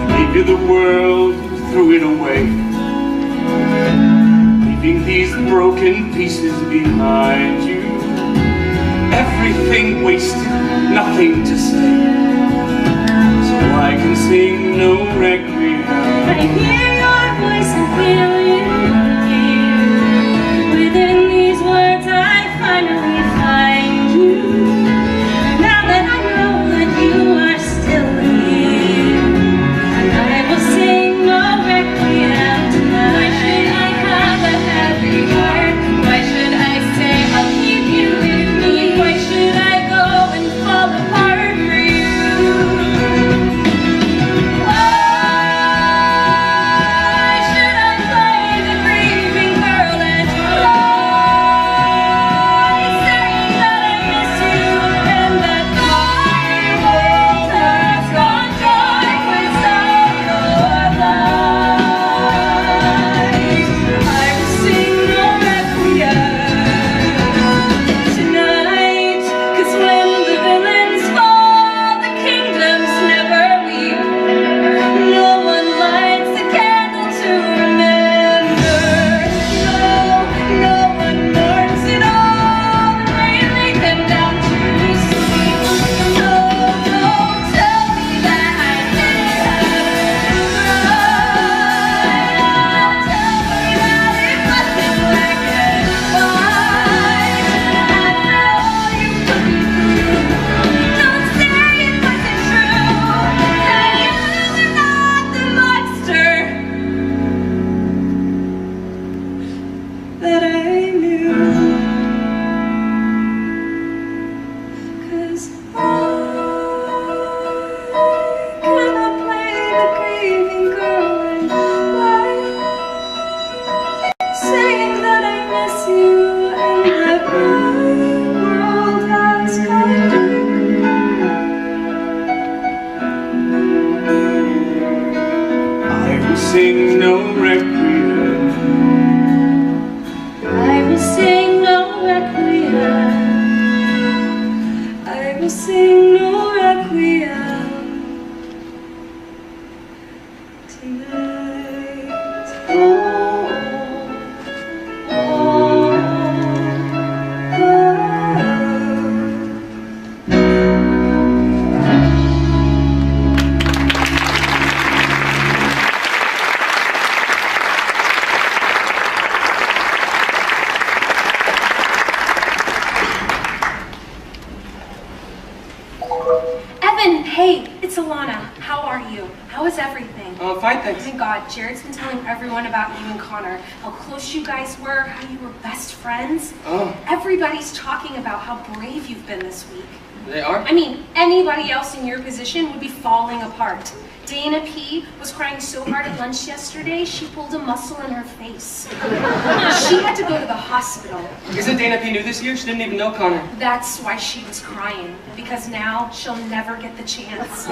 I gave you the world, you threw it away, leaving these broken pieces behind you. Everything wasted, nothing to say, so I can sing no requiem. I hear your voice and feel you. Within these words I finally find you. Now that I know that you are still here, I will sing no requiem tonight. Why should I have a heavy heart? Why should I say I'll keep you with me? Why should I go and fall apart for you? Oh, Lana, how are you? How is everything? Fine, thanks. Thank God, Jared's been telling everyone about you and Connor, how close you guys were, how you were best friends. Oh. Everybody's talking about how brave you've been this week. They are? I mean, anybody else in your position would be falling apart. Dana P. was crying so hard at lunch yesterday, she pulled a muscle in her face. She had to go to the hospital. Isn't Dana P. new this year? She didn't even know Connor. That's why she was crying, because now she'll never get the chance.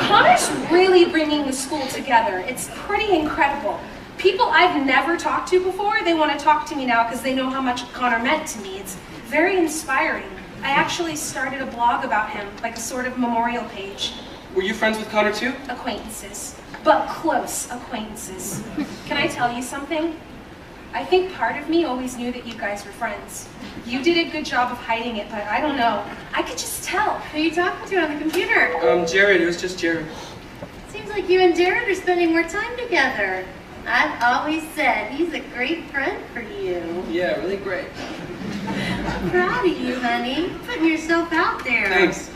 Connor's really bringing the school together. It's pretty incredible. People I've never talked to before, they want to talk to me now because they know how much Connor meant to me. It's very inspiring. I actually started a blog about him, like a sort of memorial page. Were you friends with Connor too? Acquaintances, but close acquaintances. Can I tell you something? I think part of me always knew that you guys were friends. You did a good job of hiding it, but I don't know. I could just tell. Who are you talking to on the computer? Jared, it was just Jared. Seems like you and Jared are spending more time together. I've always said he's a great friend for you. Yeah, really great. I'm proud of you, honey. Putting yourself out there. Thanks.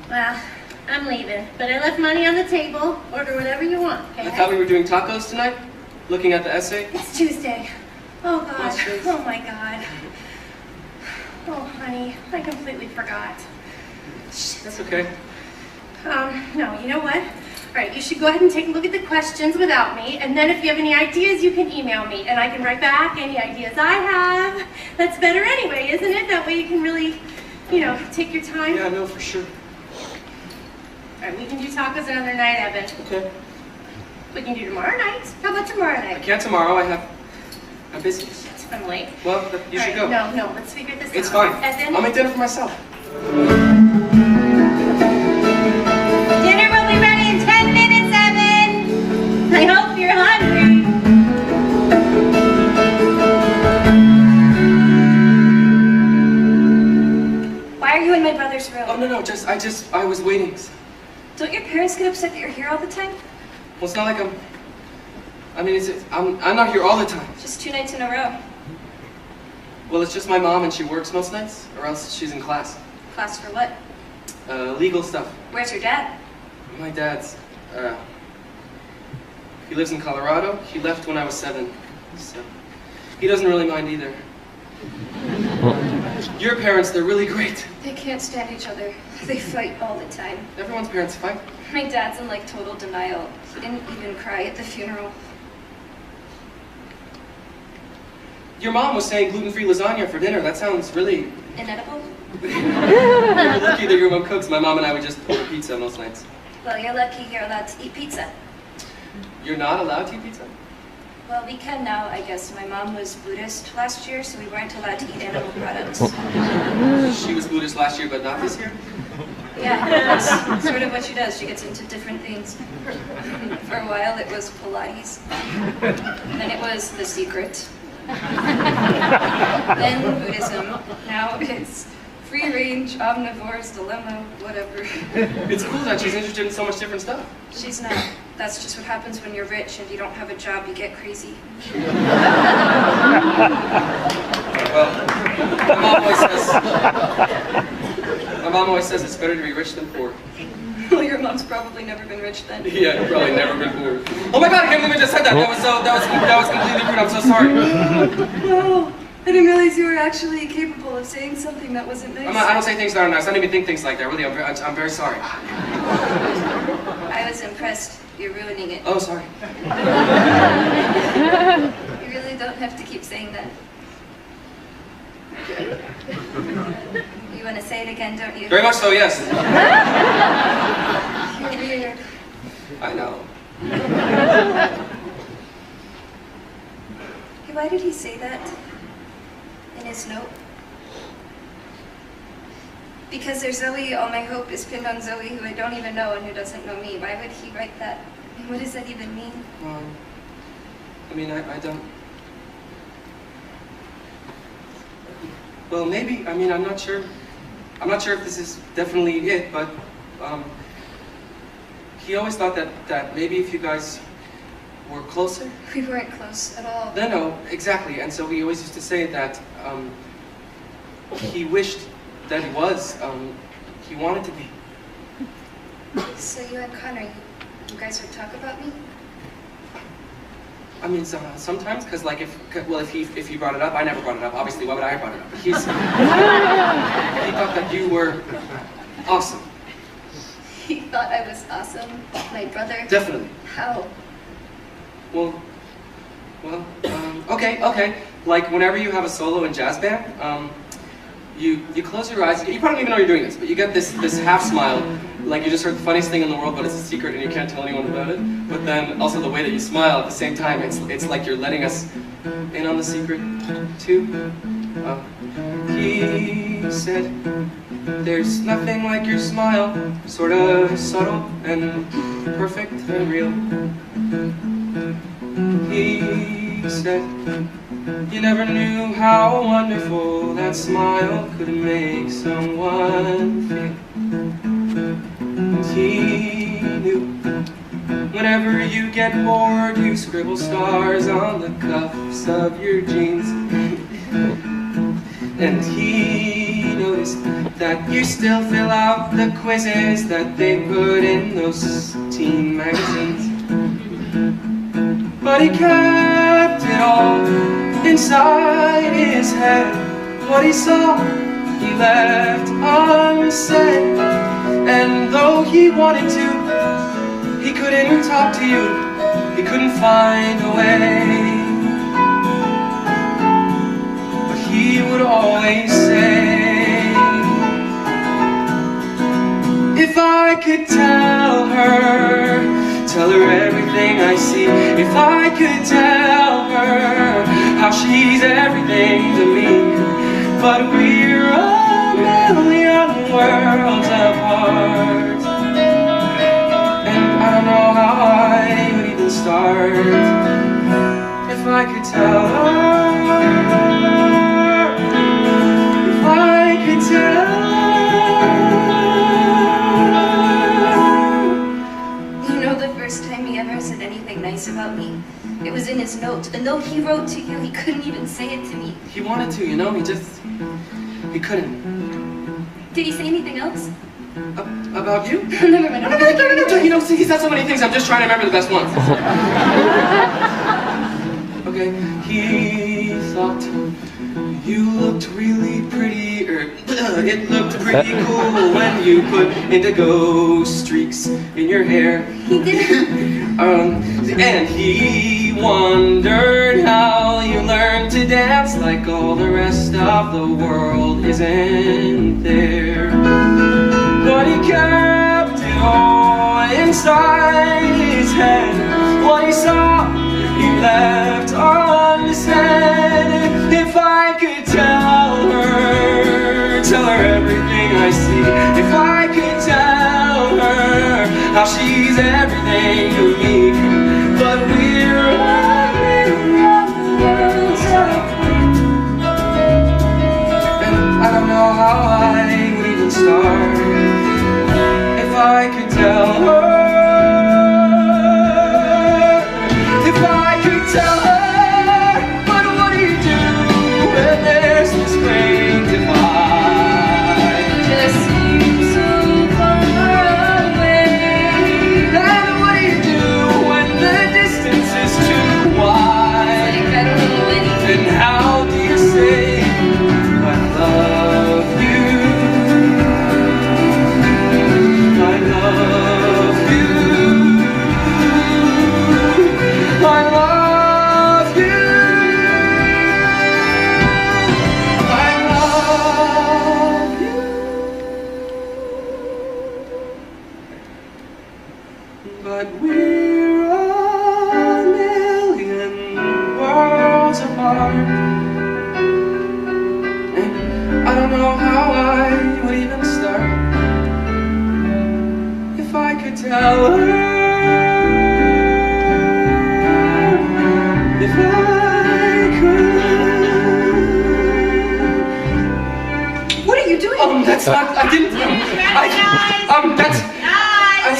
Well, I'm leaving, but I left money on the table. Order whatever you want, okay? I thought we were doing tacos tonight, looking at the essay. It's Tuesday. Oh, God. Questions? Oh, my God. Oh, honey, I completely forgot. That's okay. No, you know what? All right, you should go ahead and take a look at the questions without me, and then if you have any ideas, you can email me, and I can write back any ideas I have. That's better anyway, isn't it? That way you can really, take your time. Yeah, no, for sure. All right, we can do tacos another night, Evan. Okay. We can do tomorrow night. How about tomorrow I night? can't tomorrow, I'm busy. I'm late. Well, you should go. No, let's figure this out. It's fine. Evan? I'll make dinner for myself. Dinner will be ready in 10 minutes, Evan. I hope you're hungry. Why are you in my brother's room? Oh, no, I was waiting. Don't your parents get upset that you're here all the time? Well, it's not like I'm not here all the time. Just 2 nights in a row. Well, it's just my mom and she works most nights, or else she's in class. Class for what? Legal stuff. Where's your dad? My dad's, he lives in Colorado. He left when I was 7, so he doesn't really mind either. Your parents, they're really great. They can't stand each other. They fight all the time. Everyone's parents fight. My dad's in like total denial. He didn't even cry at the funeral. Your mom was saying gluten-free lasagna for dinner. That sounds really... Inedible? You're lucky that your mom cooks. My mom and I would just order pizza most nights. Well, you're lucky you're allowed to eat pizza. You're not allowed to eat pizza? Well, we can now, I guess. My mom was Buddhist last year, so we weren't allowed to eat animal products. She was Buddhist last year, but not this year? Yeah, that's sort of what she does. She gets into different things. For a while, it was Pilates. Then it was The Secret. Then Buddhism. Now it's free range, omnivore's dilemma, whatever. It's cool that she's interested in so much different stuff. She's not. That's just what happens when you're rich and you don't have a job, you get crazy. Well, my mom always says it's better to be rich than poor. Well, your mom's probably never been rich then. Yeah, you've probably never been poor. Oh my God, I can't believe I just said that. That was completely rude. I'm so sorry. Oh, I didn't realize you were actually capable of saying something that wasn't nice. I don't say things that are nice. I don't even think things like that. Really, I'm very sorry. I was impressed. You're ruining it. Oh, sorry. You really don't have to keep saying that. You want to say it again, don't you? Very much so, yes. You're weird. I know. Hey, why did he say that in his note? Because there's Zoe, all my hope is pinned on Zoe, who I don't even know and who doesn't know me. Why would he write that? And what does that even mean? I don't... Well, maybe, I'm not sure. I'm not sure if this is definitely it, but he always thought that maybe if you guys were closer. We weren't close at all. No, exactly. And so we always used to say that he wished that he was. He wanted to be. So you and Connor, you guys would talk about me? I mean, sometimes, because like if he brought it up, I never brought it up. Obviously, why would I have brought it up? But he thought that you were awesome. He thought I was awesome? My brother? Definitely. How? Well, okay. Like whenever you have a solo in jazz band, you close your eyes. You probably don't even know you're doing this, but you get this half smile, like you just heard the funniest thing in the world, but it's a secret and you can't tell anyone about it. But then also the way that you smile at the same time, it's like you're letting us in on the secret too. He said, "There's nothing like your smile, sort of subtle and perfect and real." He said, "You never knew how wonderful that smile could make someone feel." And he knew whenever you get bored, you scribble stars on the cuffs of your jeans. And he noticed that you still fill out the quizzes that they put in those teen magazines. But he kept it all inside his head. What he saw, he left unsaid. And though he wanted to, he couldn't talk to you. He couldn't find a way. But he would always say, "If I could tell her everything I see, if I could tell her how she's everything to me, but we're a million worlds apart, and I don't know how I would even start. If I could tell her, if I could tell her." Said anything nice about me. It was in his note. A note he wrote to you. He couldn't even say it to me. He wanted to, you know, he couldn't. Did he say anything else? About you? Never mind. No, you know, see, he said so many things, I'm just trying to remember the best ones. Okay, he thought you looked really pretty, it looked pretty cool when you put indigo streaks in your hair. He didn't. And he wondered how you learned to dance like all the rest of the world isn't there. But he kept it all inside his head. What he saw, he left unsaid. If I could tell her everything I see, if I could tell her how she's everything to me, but we're a million worlds apart, and I don't know how I would even start. If I could tell her, if I could tell her, but what do you do when there's this great divide? Just seem so far away. And what do you do when the distance is too wide? Like I don't know anything. Then how do you say, "I love you, I love you, I love you, I love you"? But we're a million worlds apart, and I don't know how I would even start. If I could tell her, if I could. What are you doing? That's not, I didn't, that's,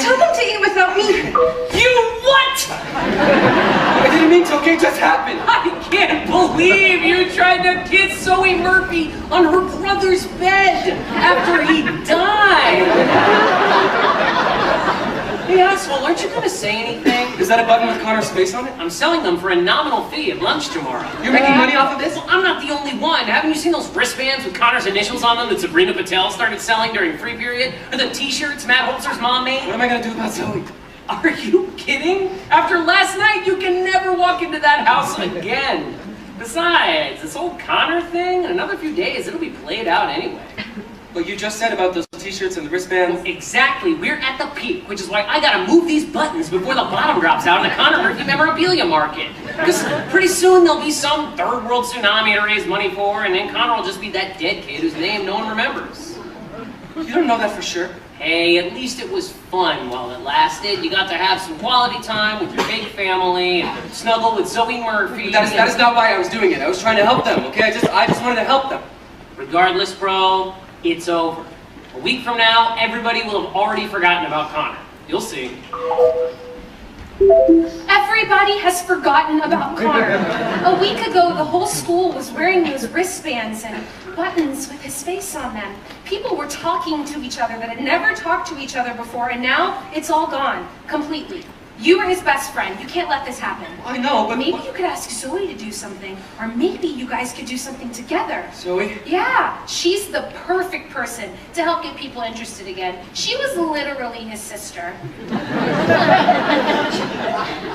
Tell them to eat without me. You what? I didn't mean to, okay, it just happened. I can't believe you tried to kiss Zoe Murphy on her brother's bed after he died. Hey, asshole, aren't you gonna say anything? Is that a button with Connor's face on it? I'm selling them for a nominal fee at lunch tomorrow. You're making money off of this? Well, I'm not the only one. Haven't you seen those wristbands with Connor's initials on them that Sabrina Patel started selling during free period? Or the t-shirts Matt Holzer's mom made? What am I gonna do about Zoe? Are you kidding? After last night, you can never walk into that house again. Besides, this whole Connor thing, in another few days, it'll be played out anyway. But you just said about those t-shirts and the wristbands. Well, exactly. We're at the peak, which is why I gotta move these buttons before the bottom drops out in the Connor Murphy memorabilia market. Because pretty soon there'll be some third world tsunami to raise money for, and then Connor will just be that dead kid whose name no one remembers. You don't know that for sure. Hey, at least it was fun while it lasted. You got to have some quality time with your big family, and snuggle with Zoe Murphy. That is not why I was doing it. I was trying to help them, okay? I just wanted to help them. Regardless, bro, it's over. A week from now, everybody will have already forgotten about Connor. You'll see. Everybody has forgotten about Connor. A week ago, the whole school was wearing those wristbands and buttons with his face on them. People were talking to each other that had never talked to each other before, and now it's all gone, completely. You were his best friend. You can't let this happen. I know, but... Maybe you could ask Zoe to do something, or maybe you guys could do something together. Zoe? Yeah, she's the perfect person to help get people interested again. She was literally his sister.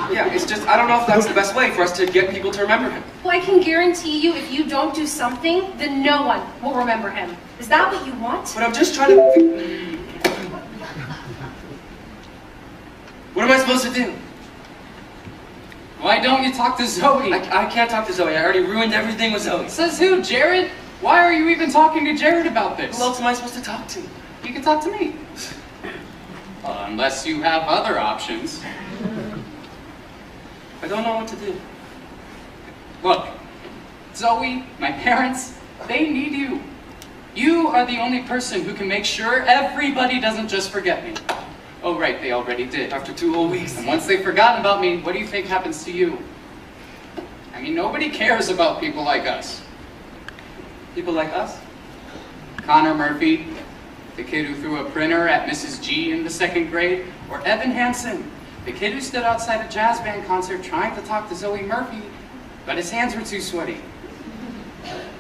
Yeah, it's just, I don't know if that's the best way for us to get people to remember him. Well, I can guarantee you if you don't do something, then no one will remember him. Is that what you want? But I'm just trying to... What am I supposed to do? Why don't you talk to Zoe? I can't talk to Zoe. I already ruined everything with Zoe. Says who, Jared? Why are you even talking to Jared about this? Who else am I supposed to talk to? You can talk to me. Unless you have other options. I don't know what to do. Look, Zoe, my parents, they need you. You are the only person who can make sure everybody doesn't just forget me. Oh right, they already did. After 2 whole weeks. And once they've forgotten about me, what do you think happens to you? I mean, nobody cares about people like us. People like us? Connor Murphy, the kid who threw a printer at Mrs. G in the 2nd grade, or Evan Hansen, the kid who stood outside a jazz band concert trying to talk to Zoe Murphy, but his hands were too sweaty.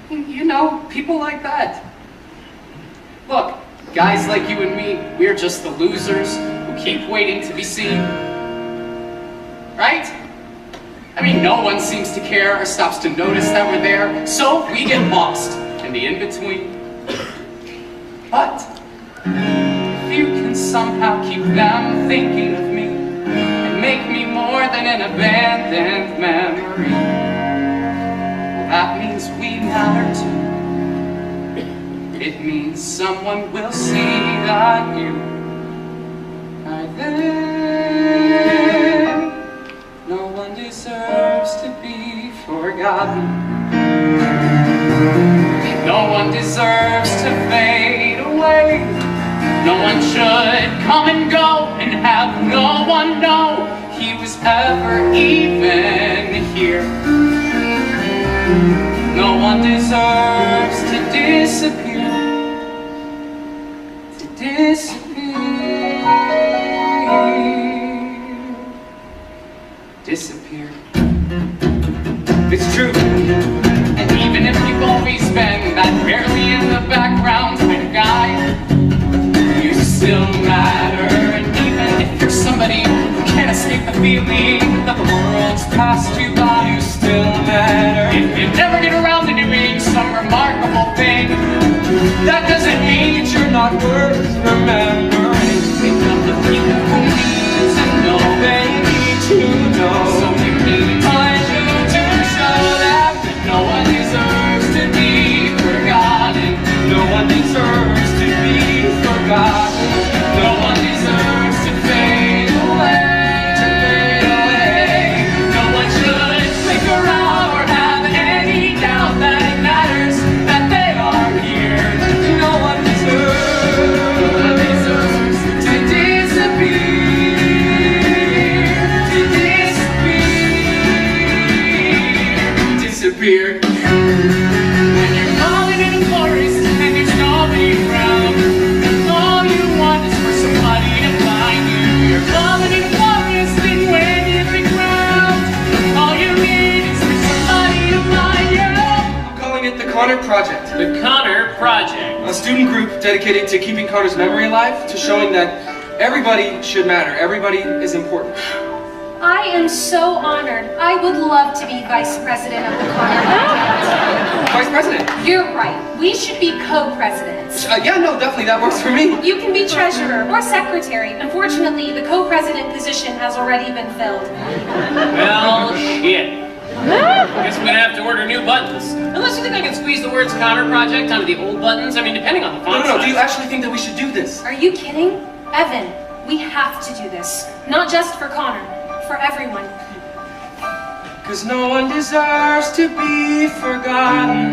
You know, people like that. Look, guys like you and me, we're just the losers who keep waiting to be seen. Right? I mean, no one seems to care or stops to notice that we're there, so we get lost in the in-between. But if you can somehow keep them thinking of me and make me more than an abandoned memory, well, that means we matter too. It means someone will see that you are there. No one deserves to be forgotten. No one deserves to fade away. No one should come and go and have no one know he was ever even here. No one deserves to disappear. Disappear. It's true. And even if you've always been that barely in the background kind of guy, you still matter. And even if you're somebody who can't escape the feeling that the world's passed you by, you still matter. If you never get around to doing some remarkable thing, that doesn't mean that you're not worth remembering. Think of the people who need to know, they need to know. So you need time to show them that no one deserves to be forgotten. No one deserves to be forgotten. No one deserves to fade away. No one should flicker out or have any doubt that it matters that they are here. No one deserves to disappear. Project. The Connor Project. A student group dedicated to keeping Connor's memory alive, to showing that everybody should matter, everybody is important. I am so honored. I would love to be vice president of the Connor Project. Vice President. You're right. We should be co-presidents. Yeah, no, definitely, that works for me. You can be treasurer or secretary. Unfortunately, the co-president position has already been filled. Well, shit. I guess we're gonna have to order new buttons. Unless you think I can squeeze the words Connor Project onto the old buttons. I mean, depending on the font No, size. do you actually think that we should do this? Are you kidding? Evan, we have to do this. Not just for Connor, for everyone. Cause no one deserves to be forgotten.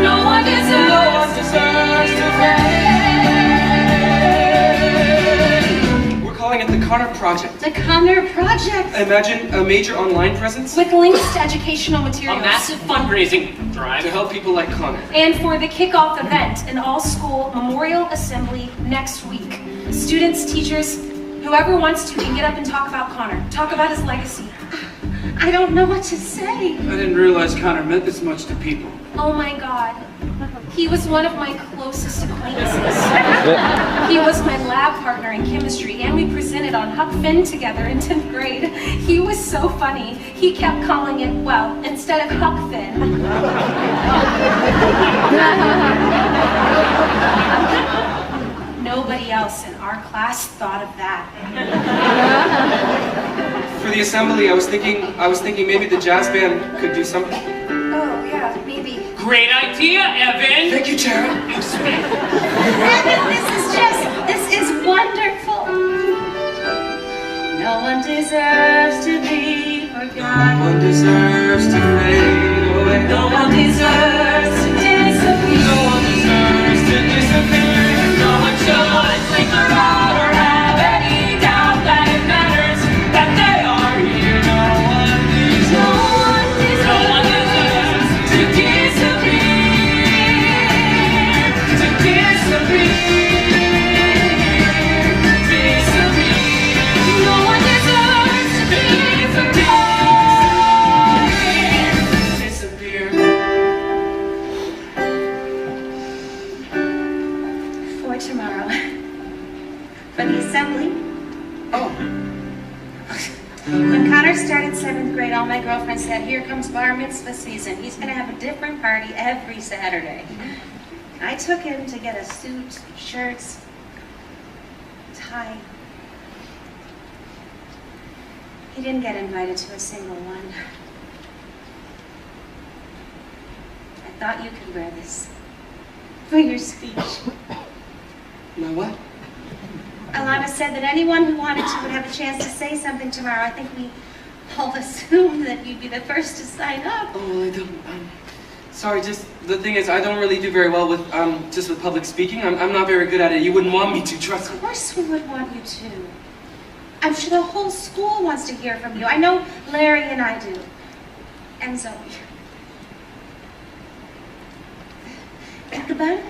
No one deserves to fade. We're calling it the Connor Project. The Connor Project. Imagine a major online presence with links to educational A materials. massive fundraising drive. to help people like Connor. And for the kickoff event, an all-school memorial assembly next week. Students, teachers, whoever wants to can get up and talk about Connor. Talk about his legacy. I don't know what to say. I didn't realize Connor meant this much to people. Oh my God. He was one of my closest acquaintances. He was my lab partner in chemistry, and we presented on Huck Finn together in 10th grade. He was so funny. He kept calling it, well, instead of Huck Finn. Nobody else in our class thought of that. For the assembly, I was thinking maybe the jazz band could do something. Oh, yeah, maybe. Great idea, Evan. Thank you, Tara. Evan, this is wonderful. No one deserves to be forgotten. No one deserves to fade away. No one deserves to disappear. No one deserves to disappear. No one should linger out or have any doubt that it matters that they are here. No one deserves to disappear. To disappear. No one deserves to be forgotten. Disappear. For tomorrow. For the assembly. Oh, When Connor started 7th grade, all my girlfriends said, here comes bar mitzvah season. He's going to have a different party every Saturday. I took him to get a suit, shirts, tie. He didn't get invited to a single one. I thought you could wear this for your speech. my what? Alana said that anyone who wanted to would have a chance to say something tomorrow. I think we all assumed that you'd be the first to sign up. Oh, well, I don't. Sorry, just the thing is, I don't really do very well with just with public speaking. I'm not very good at it. You wouldn't want me to, trust me. Of course we would want you to. I'm sure the whole school wants to hear from you. I know Larry and I do. And Zoe. Ichabod?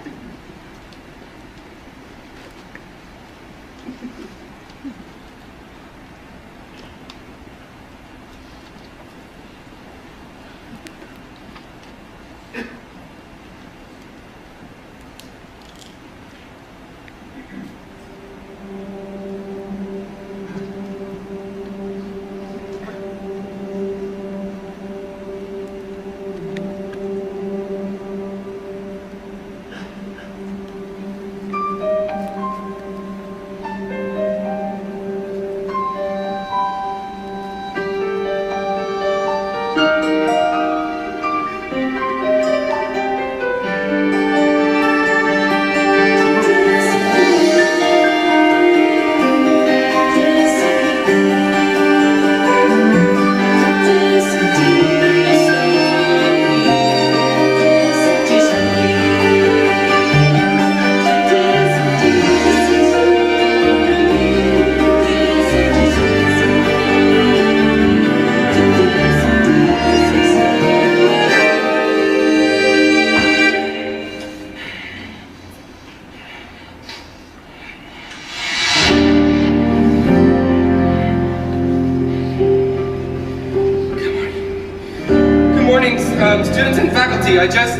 I just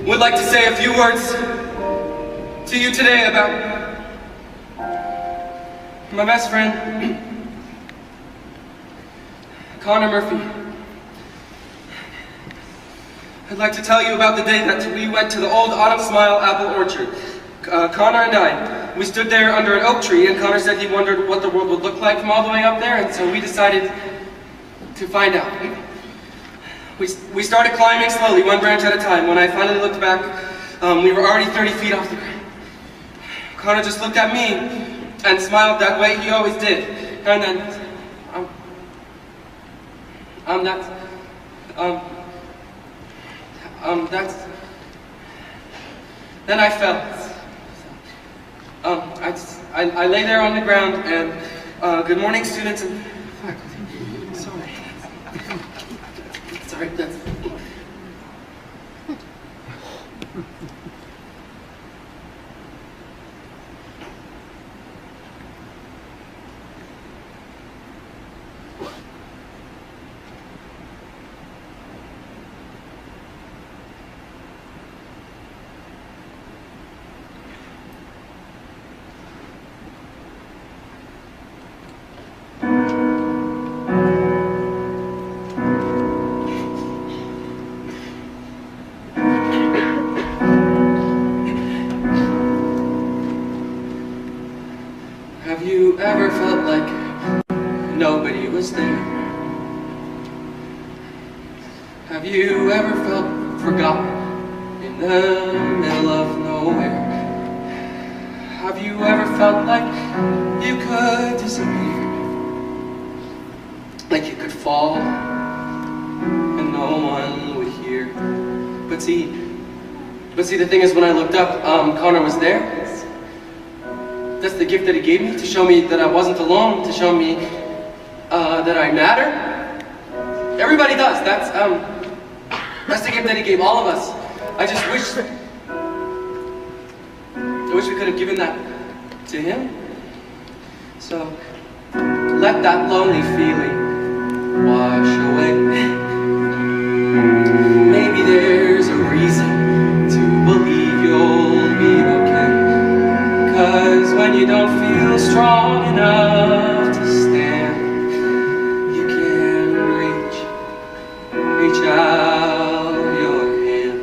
would like to say a few words to you today about my best friend, Connor Murphy. I'd like to tell you about the day that we went to the old Autumn Smile apple orchard. Connor and I, we stood there under an oak tree, and Connor said he wondered what the world would look like from all the way up there, and so we decided to find out. We started climbing slowly, one branch at a time. When I finally looked back, we were already 30 feet off the ground. Connor just looked at me and smiled that way he always did. And then, then I fell. I lay there on the ground, and good morning, students and faculty. Sorry, that's... Have you ever felt like nobody was there? Have you ever felt forgotten in the middle of nowhere? Have you ever felt like you could disappear? Like you could fall and no one would hear? But see, the thing is, when I looked up, Connor was there. That's the gift that he gave me, to show me that I wasn't alone, to show me that I matter. Everybody does. That's the gift that he gave all of us. I just wish we could have given that to him. So let that lonely feeling wash away. Maybe there's a reason to believe you'll be okay. 'Cause when you don't feel strong enough to stand, you can reach out your hand.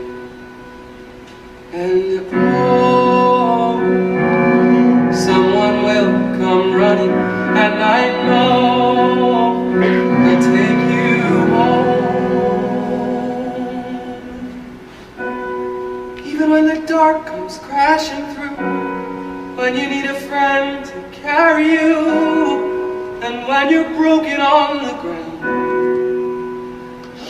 And oh, someone will come running, and I know they'll take you home. Even when the dark comes crashing through, when you need a friend to carry you, and when you're broken on the ground,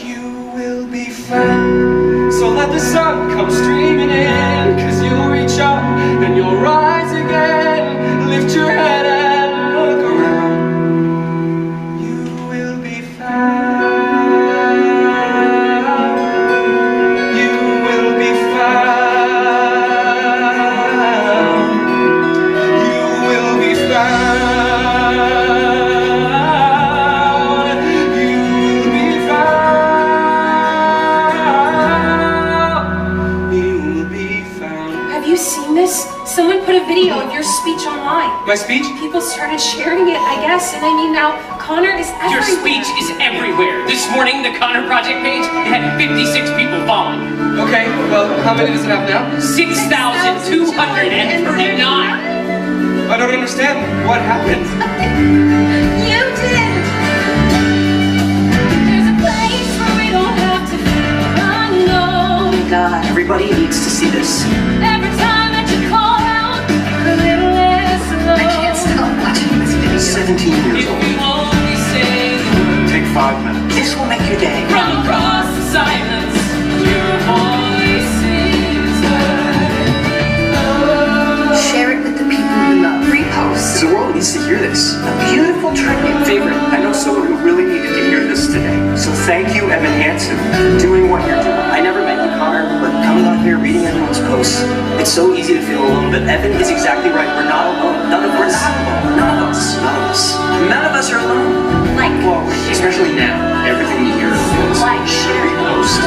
you will be found. So let the sun come streaming in, 'cause you'll reach up and you'll rise again. Lift your head and look around. You will be found. You will be found. Someone put a video of your speech online. My speech? People started sharing it, I guess, and I mean now Connor is everywhere. Your speech is everywhere. This morning, the Connor Project page had 56 people following. Okay, well, how many does it have now? 6,239. I don't understand. What happened? You did! There's a place where we don't have to feel unknown. God, everybody needs to see this. Every time that you call out, a little less alone. I can't stop watching this video. 17 years If old. you only say Take 5 minutes. This will make your day. from across the silence, your voice is heard. Share it with the people you love. Repost. The world needs to hear this. A beautiful, trending favorite. I know someone who really needed to hear this today. So thank you, Evan Hansen, for doing what you're doing. I never met you, Connor, but coming out here reading everyone's posts, it's so easy to feel alone, but Evan is exactly right. We're not alone. None of us are alone. None of us. None of us. None of us are alone. Like, Well, especially now. Everything you hear is like, repost.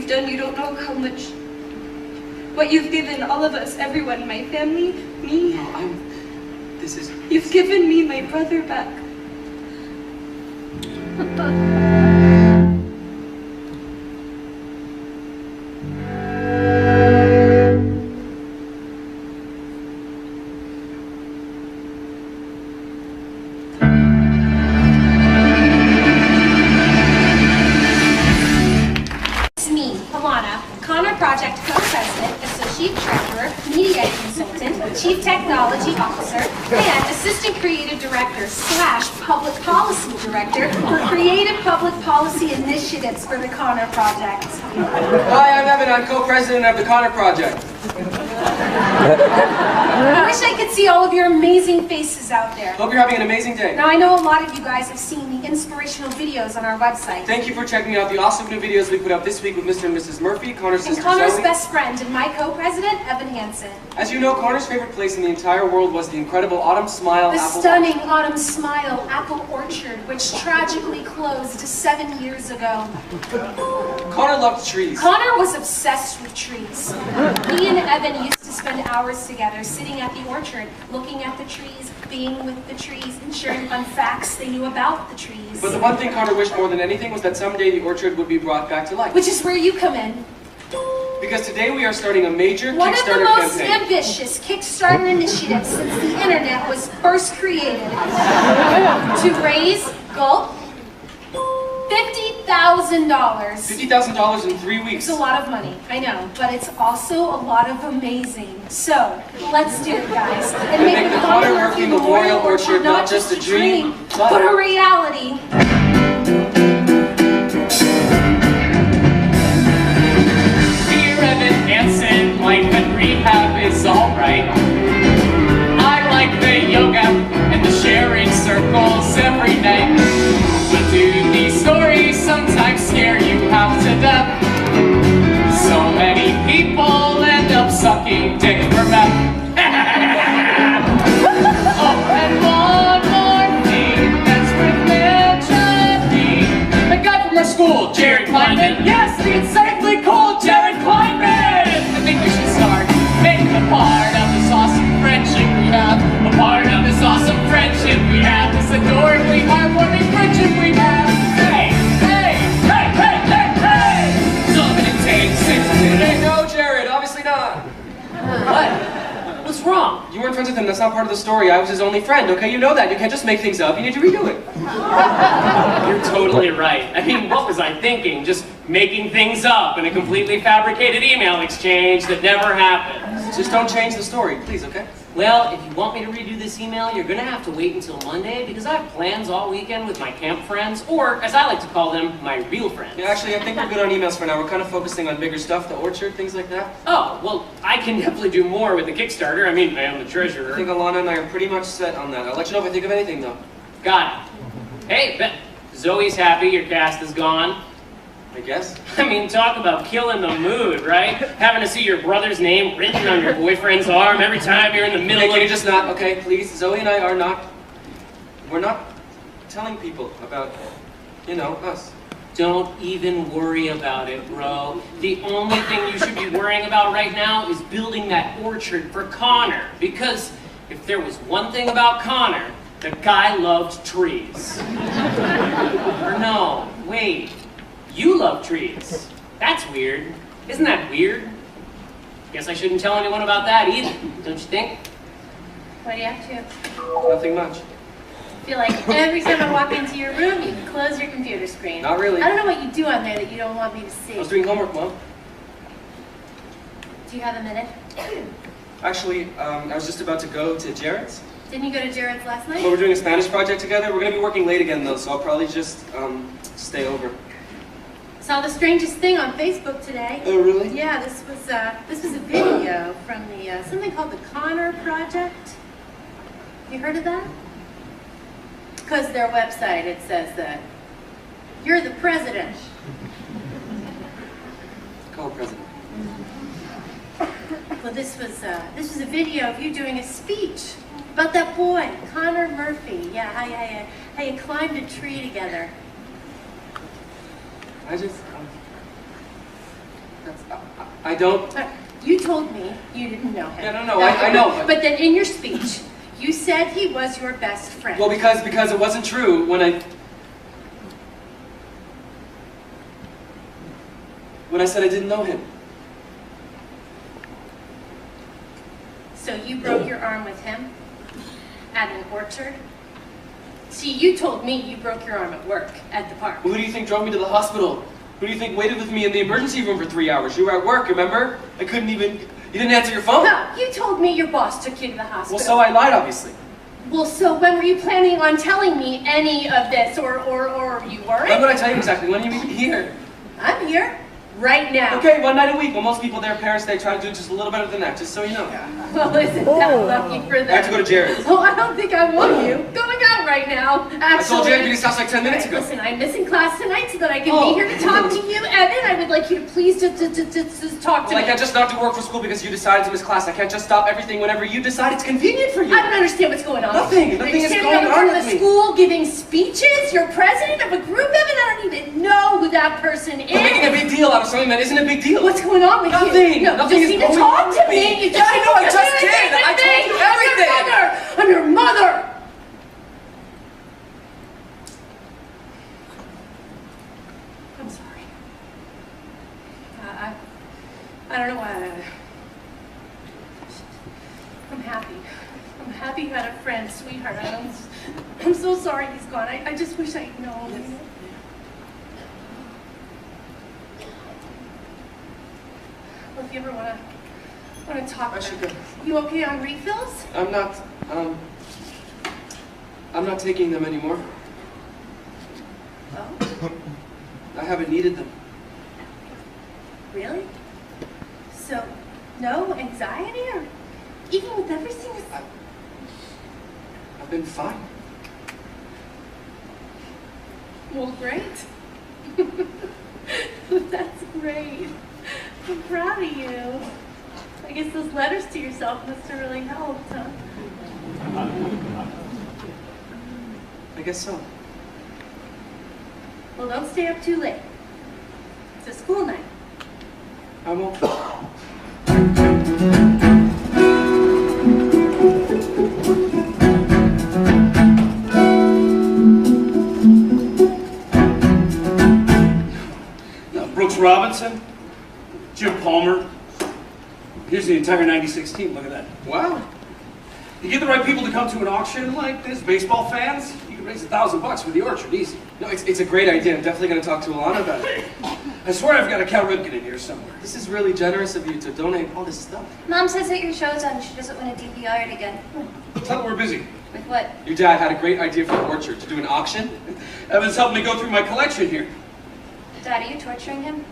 you've done. You don't know how much, what you've given all of us, everyone, my family, me. No, You've given me my brother back. It's me, Alana, Connor Project Co-President, Associate Treasurer, Media Consultant, Chief Technology Officer, and Assistant Creative Director / Public Policy Director for Creative Public Policy Initiatives for the Connor Project. Hi, I'm Evan. I'm co-president of the Connor Project. I wish I could see all of your amazing faces out there. Hope you're having an amazing day. Now, I know a lot of you guys have seen the inspirational videos on our website. Thank you for checking out the awesome new videos we put up this week with Mr. and Mrs. Murphy, Connor's And sister Connor's Zoe. best friend and my co-president, Evan Hansen. As you know, Connor's favorite place in the entire world was the incredible Autumn Smile The Apple stunning Autumn Smile Apple Orchard, which tragically closed 7 years ago. Connor loved trees. Connor was obsessed with trees. He and Evan used to spend hours together sitting at the orchard, looking at the trees, being with the trees, and sharing fun facts they knew about the trees. But the one thing Connor wished more than anything was that someday the orchard would be brought back to life. Which is where you come in. Because today we are starting a major One of the Kickstarter most campaign. ambitious Kickstarter initiatives since the internet was first created. To raise, gulp, $50,000. $50,000 in 3 weeks. It's a lot of money, I know, but it's also a lot of amazing. So, let's do it, guys. And make the Connor Murphy Memorial Orchard not just a dream, but a reality. Dear Evan Hansen, life at rehab is alright. I like the yoga and the sharing circles every night. But do these stories sometimes scare you half to death? So many people end up sucking dick for meth. Oh, and one more thing that's worth mentioning. The guy from our school, Jared Kleinman. Yes, the insanely cool Jared Kleinman! I think we should start making a part of this awesome friendship we have. A part of this awesome friendship we have. This adorably heartwarming friendship we have. Hey, hey, hey, hey, hey, hey! Something it takes since today. No, Jared, obviously not. What? What's wrong? You weren't friends with him, that's not part of the story. I was his only friend, okay? You know that. You can't just make things up. You need to redo it. You're totally right. I mean, what was I thinking? Just making things up in a completely fabricated email exchange that never happened. Just don't change the story, please, okay? Well, if you want me to redo this email, you're gonna have to wait until Monday because I have plans all weekend with my camp friends, or as I like to call them, my real friends. Yeah, actually, I think we're good on emails for now. We're kind of focusing on bigger stuff, the orchard, things like that. Oh, well, I can definitely do more with the Kickstarter. I mean, I am the I treasurer. think Alana and I are pretty much set on that. I'll let you know if I think of anything, though. Got it. Hey, Zoe's happy your cast is gone. I guess. I mean, talk about killing the mood, right? Having to see your brother's name written on your boyfriend's arm every time you're in the middle Hey, can you of... just not, okay, please? Zoe and I are not... We're not telling people about, you know, us. Don't even worry about it, bro. The only thing you should be worrying about right now is building that orchard for Connor. Because if there was one thing about Connor, the guy loved trees. Or no, wait. You love trees. That's weird. Isn't that weird? Guess I shouldn't tell anyone about that either, don't you think? What are you up to? Nothing much. I feel like every time I walk into your room, you close your computer screen. Not really. I don't know what you do on there that you don't want me to see. I was doing homework, Mom. Do you have a minute? Actually, I was just about to go to Jared's. Didn't you go to Jared's last night? Well, we're doing a Spanish project together. We're going to be working late again, though, so I'll probably just stay over. Saw the strangest thing on Facebook today. Oh, really? Yeah, this was a video from the something called the Connor Project. You heard of that? Because their website, it says that you're the president. Call president. Well, this was a video of you doing a speech about that boy, Connor Murphy. Yeah, how you climbed a tree together. I just... I don't... You told me you didn't know him. Yeah, no, I know. But then in your speech, you said he was your best friend. Well, because it wasn't true when I said I didn't know him. So you broke your arm with him at an orchard? See, you told me you broke your arm at work at the park. Well, who do you think drove me to the hospital? Who do you think waited with me in the emergency room for 3 hours? You were at work, remember? I couldn't even... You didn't answer your phone. No, you told me your boss took you to the hospital. Well, so I lied, obviously. Well, so when were you planning on telling me any of this, or you weren't? When would I tell you exactly? When are you here? I'm here. Right now. Okay, 1 night a week. Well, most people, their parents, they try to do just a little better than that, just so you know. Well, isn't that lucky for them? I have to go to Jared's. Oh, I don't think I want you going out right now, actually. I told Jared to be his house like 10 minutes ago. Listen, I'm missing class tonight so that I can be here to talk to you. Evan, I would like you to please just talk to me. I can't just not do work for school because you decided to miss class. I can't just stop everything whenever you decide it's convenient for you. I don't understand what's going on. Nothing is going on with me. School giving speeches? You're president of a group, Evan? I don't even know who that person is. You're making a big deal out of something that isn't a big deal. What's going on with Nothing. you? No, Nothing you is just need to going talk on to with me. me. You I know, I just need to did. say I told you everything. I'm your mother. I'm sorry. I don't know why. I'm happy. I'm happy you had a friend, sweetheart. I'm so sorry he's gone. I just wish I'd known. Well, if you ever want to talk I about should it. go. You okay on refills? I'm not taking them anymore. Oh, I haven't needed them. really? So, no anxiety, or even with everything? I've been fine. Well, great. That's great. I'm proud of you. I guess those letters to yourself must have really helped, huh? I guess so. Well, don't stay up too late. It's a school night. I won't. Brooks Robinson, Jim Palmer. Here's the entire 96 team, look at that. Wow. You get the right people to come to an auction like this, baseball fans, you can raise $1,000 for the orchard, easy. No, it's a great idea. I'm definitely going to talk to Alana about it. I swear I've got a Cal Ripken in here somewhere. This is really generous of you to donate all this stuff. Mom says that your show's on. She doesn't want to DVR it again. Tell them we're busy. With what? Your dad had a great idea for the orchard, to do an auction. Evan's helping me go through my collection here. Dad, are you torturing him?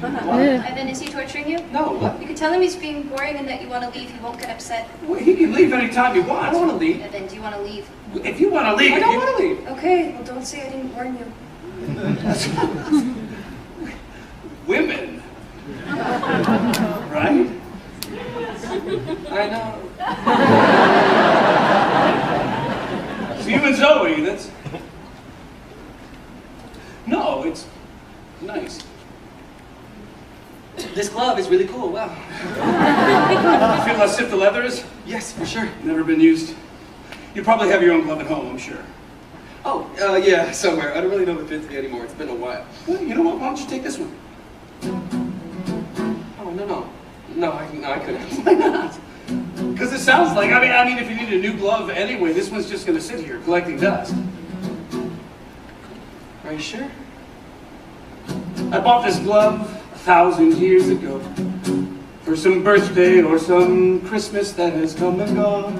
Evan, is he torturing you? No, what? You could tell him he's being boring and that you want to leave. He won't get upset. Well, he can leave anytime he I wants. don't want to leave. Evan, do you want to leave? If you want to leave, I don't want to leave. Okay, well don't say I didn't warn you. Women. Right? I know. It's you and Zoe, that's... No, it's nice. This glove is really cool. Wow. Feel how stiff the leather is? Yes, for sure. Never been used. You probably have your own glove at home, I'm sure. Oh, yeah, somewhere. I don't really know if it fits me anymore. It's been a while. Well, you know what? Why don't you take this one? Oh, no. No, I couldn't. Why not? Because it sounds like, I mean, if you need a new glove anyway, this one's just going to sit here collecting dust. Are you sure? I bought this glove 1,000 years ago for some birthday or some Christmas that has come and gone.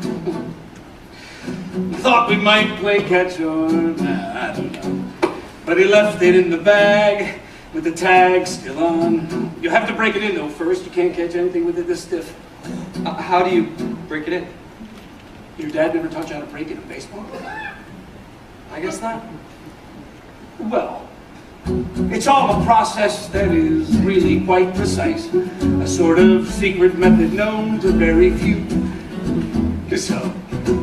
Thought we might play catch or I don't know. But he left it in the bag with the tag still on. You have to break it in though first. You can't catch anything with it this stiff. How do you break it in? Your dad never taught you how to break it in baseball? I guess not. Well, it's all a process that is really quite precise. A sort of secret method known to very few. So,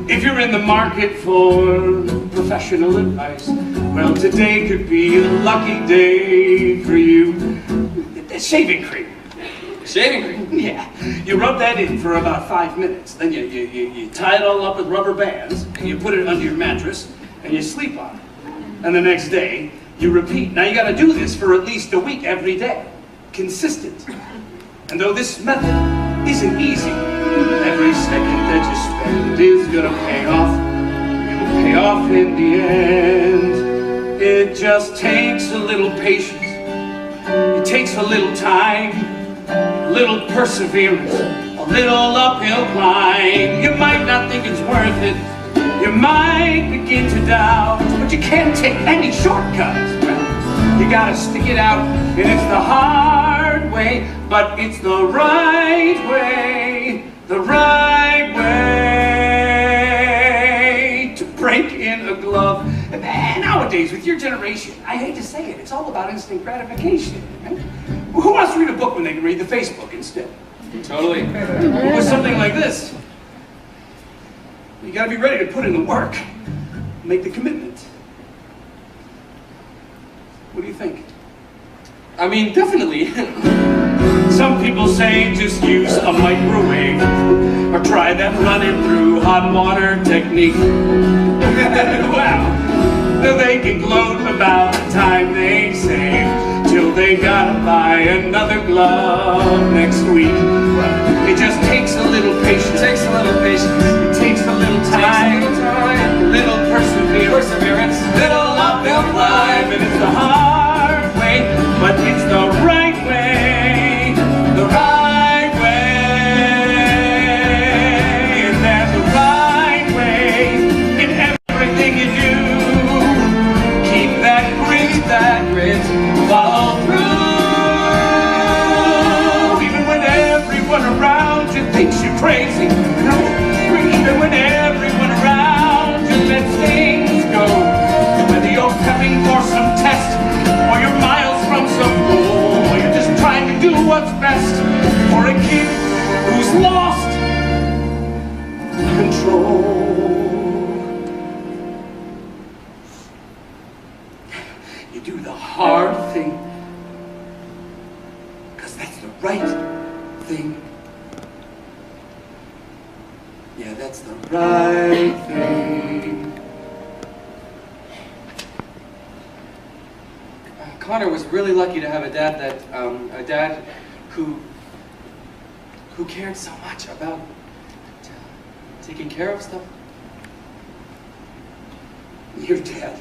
if you're in the market for professional advice, well, today could be a lucky day for you. Shaving cream. Shaving cream? Yeah. You rub that in for about 5 minutes. Then you tie it all up with rubber bands, and you put it under your mattress, and you sleep on it. And the next day, you repeat. Now you gotta do this for at least a week every day. Consistent. And though this method isn't easy, every second that you spend is gonna pay off. It'll pay off in the end. It just takes a little patience. It takes a little time, a little perseverance, a little uphill climb. You might not think it's worth it. You might begin to doubt, but you can't take any shortcuts. You gotta stick it out, and it's the hard way, but it's the right way to break in a glove. And nowadays, with your generation, I hate to say it, it's all about instant gratification. Right? Who wants to read a book when they can read the Facebook instead? Totally. Or something like this. You gotta be ready to put in the work, make the commitment. What do you think? I mean, definitely. Some people say just use a microwave, or try that running through hot water technique. Wow, they can gloat about the time they save, till they gotta buy another glove next week. It just takes a little patience. It takes a little patience. It takes a little time. A little perseverance. Little uphill climb. And it's the hard way, but it's the right way. The right way. And there's the right way in everything you do. Keep that grit, follow through. Even when everyone around you thinks you're crazy. Even when everyone around you lets things go. Whether you're prepping for some test, or you're miles from some goal, or you're just trying to do what's best for a kid who's lost control. You do the hard thing, because that's the right thing. Yeah, that's the right thing. Connor was really lucky to have a dad who cared so much about taking care of stuff. Your dad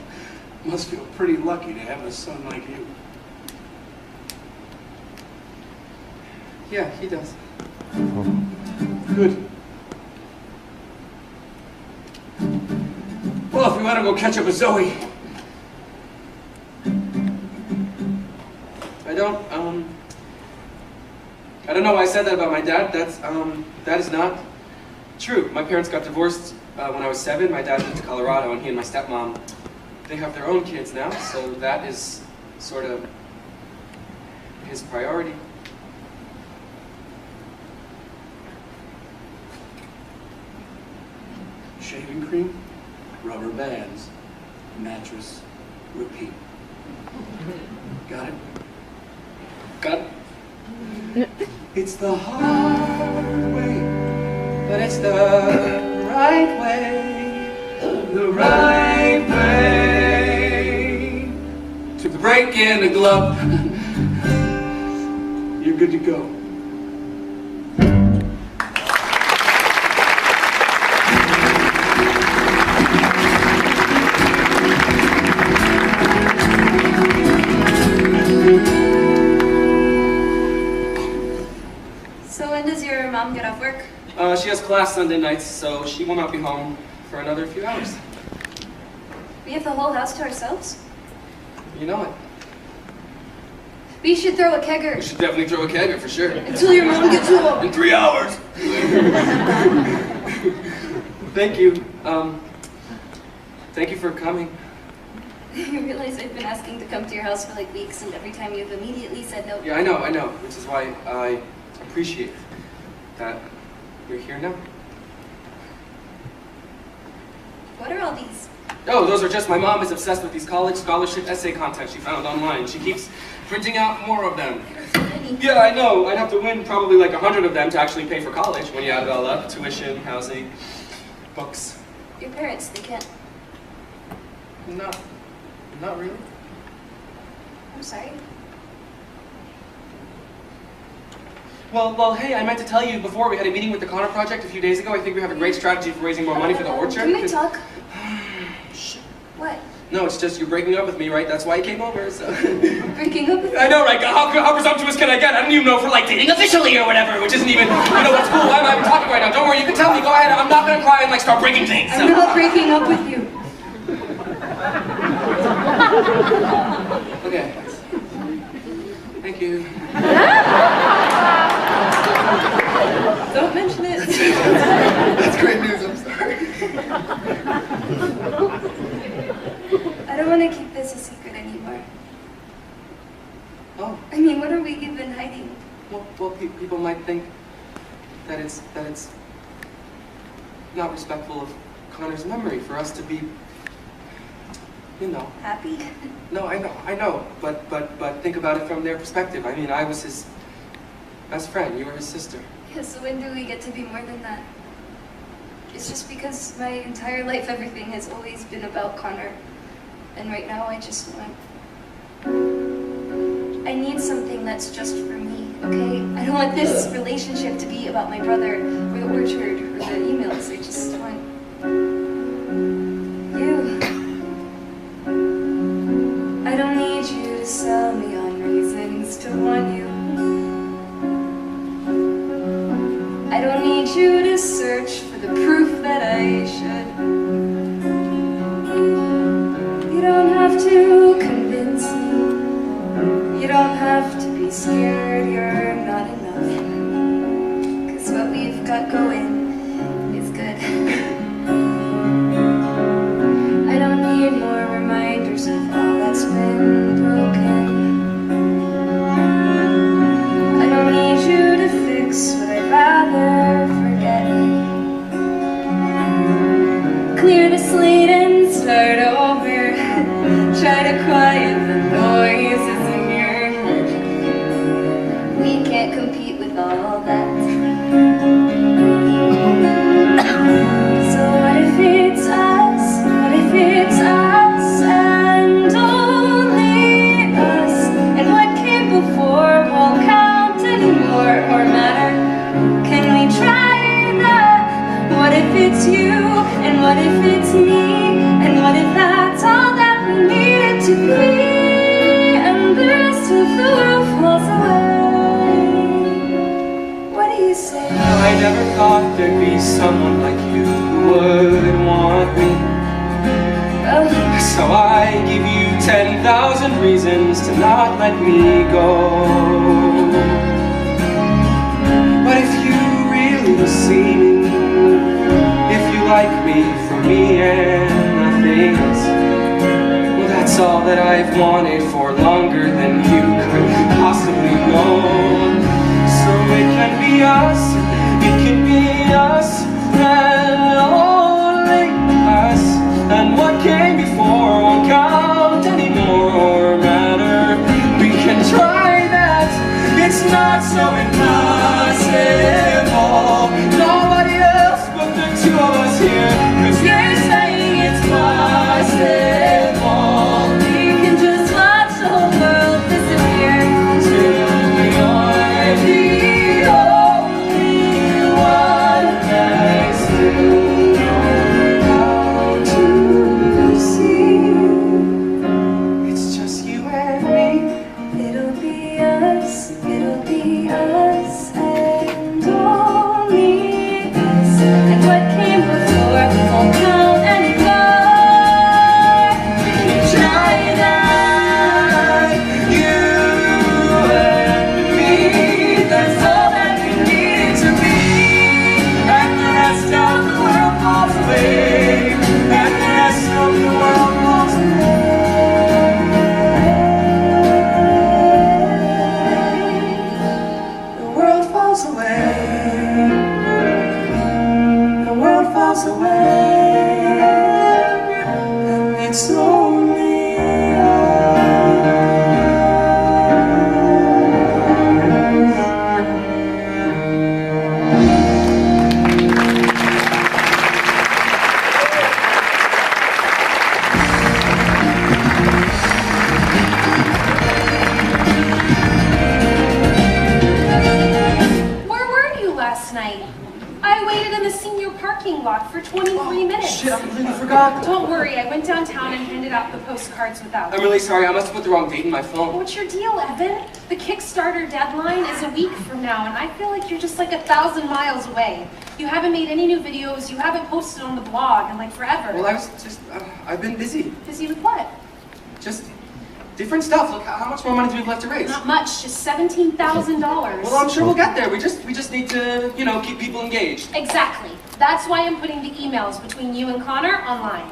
must feel pretty lucky to have a son like you. Yeah, he does. Good. Well, if you want to go catch up with Zoe. I don't know why I said that about my dad. That is not true. My parents got divorced when I was 7. My dad moved to Colorado, and he and my stepmom, they have their own kids now, so that is sort of his priority. Shaving cream, rubber bands, mattress, repeat. Got it? Got it? It's the hard way, But it's the right way. the right way to break in a glove. You're good to go. So when does your mom get off work? She has class Sunday nights, so she will not be home for another few hours. We have the whole house to ourselves? You know it. We should throw a kegger We should definitely throw a kegger for sure. until your mom gets home. In 3 hours. Thank you. Thank you for coming. You realize I've been asking to come to your house for like weeks, and every time you've immediately said no. Yeah, I know, which is why I appreciate that you're here now. What are all these? Oh, those are just, my mom is obsessed with these college scholarship essay contests she found online. She keeps printing out more of them. There's so many. money. Yeah, I know. I'd have to win probably like 100 of them to actually pay for college when you add it all up. Tuition, housing, books. Your parents, they can't. Not really. I'm sorry. Well, hey, I meant to tell you before, we had a meeting with the Connor Project a few days ago. I think we have a great strategy for raising more money for the orchard. Can we talk? What? No, it's just you're breaking up with me, right? That's why you came over, so... Breaking up with me? I know, right? How presumptuous can I get? I don't even know if we're like dating officially or whatever, which isn't even, you know, what's cool. I'm talking right now. Don't worry, you can tell me. Go ahead. I'm not gonna cry and like start breaking things. I'm not breaking up with you. Okay. Thank you. Don't mention it. That's great news, I'm sorry. I don't want to keep this a secret anymore. Oh. I mean, what are we even hiding? Well, people might think that it's not respectful of Connor's memory for us to be, you know. Happy? No, I know, but think about it from their perspective. I mean, I was his best friend, you were his sister. Yeah, so when do we get to be more than that? It's just because my entire life, everything has always been about Connor. And right now, I just want... I need something that's just for me, okay? I don't want this relationship to be about my brother, or the orchard, or the emails. I just want... you. I don't need you to sell me on reasons to want you. I don't need you to search for the proof that I should. You don't have to convince me. You don't have to be scared you're not enough. 'Cause what we've got going is good. I don't need more reminders of all that's been broken. I don't need you to fix what I'd rather forget. Clear the slate and start over. Try to quiet the noises in your head. We can't compete with all that. So what if it's us? What if it's us and only us? And what came before won't count anymore or matter. Can we try that? What if it's you? And what if it's me? And what if that's all that we needed to be? And the rest of the world falls away. What do you say? I never thought there'd be someone like you who would want me. So I give you 10,000 reasons to not let me go. But if you really see me, if you like me for me and nothing else, well, that's all that I've wanted for longer than you could possibly know. So it can be us, it can be us, and only us. And what came before won't count anymore or matter. We can try that, it's not so impossible. Nobody else but the two of us here, 'cause you're saying it's possible. We can just watch the whole world disappear. Till you're the only one that still knows how to see. It's just you and me. It'll be us, it'll be us. night. I waited in the senior parking lot for 23 minutes. Shit, I completely forgot. Don't worry, I went downtown and handed out the postcards without. I'm really sorry, I must have put the wrong date in my phone. What's your deal, Evan? The Kickstarter deadline is a week from now, and I feel like you're just like 1,000 miles away. You haven't made any new videos, you haven't posted on the blog in like forever. Well, I was just, I've been busy. Busy with what? Just different stuff. Look, how much more money do we have left to raise? Not much, just $17,000. Well, I'm sure we'll get there. We just need to, you know, keep people engaged. Exactly. That's why I'm putting the emails between you and Connor online.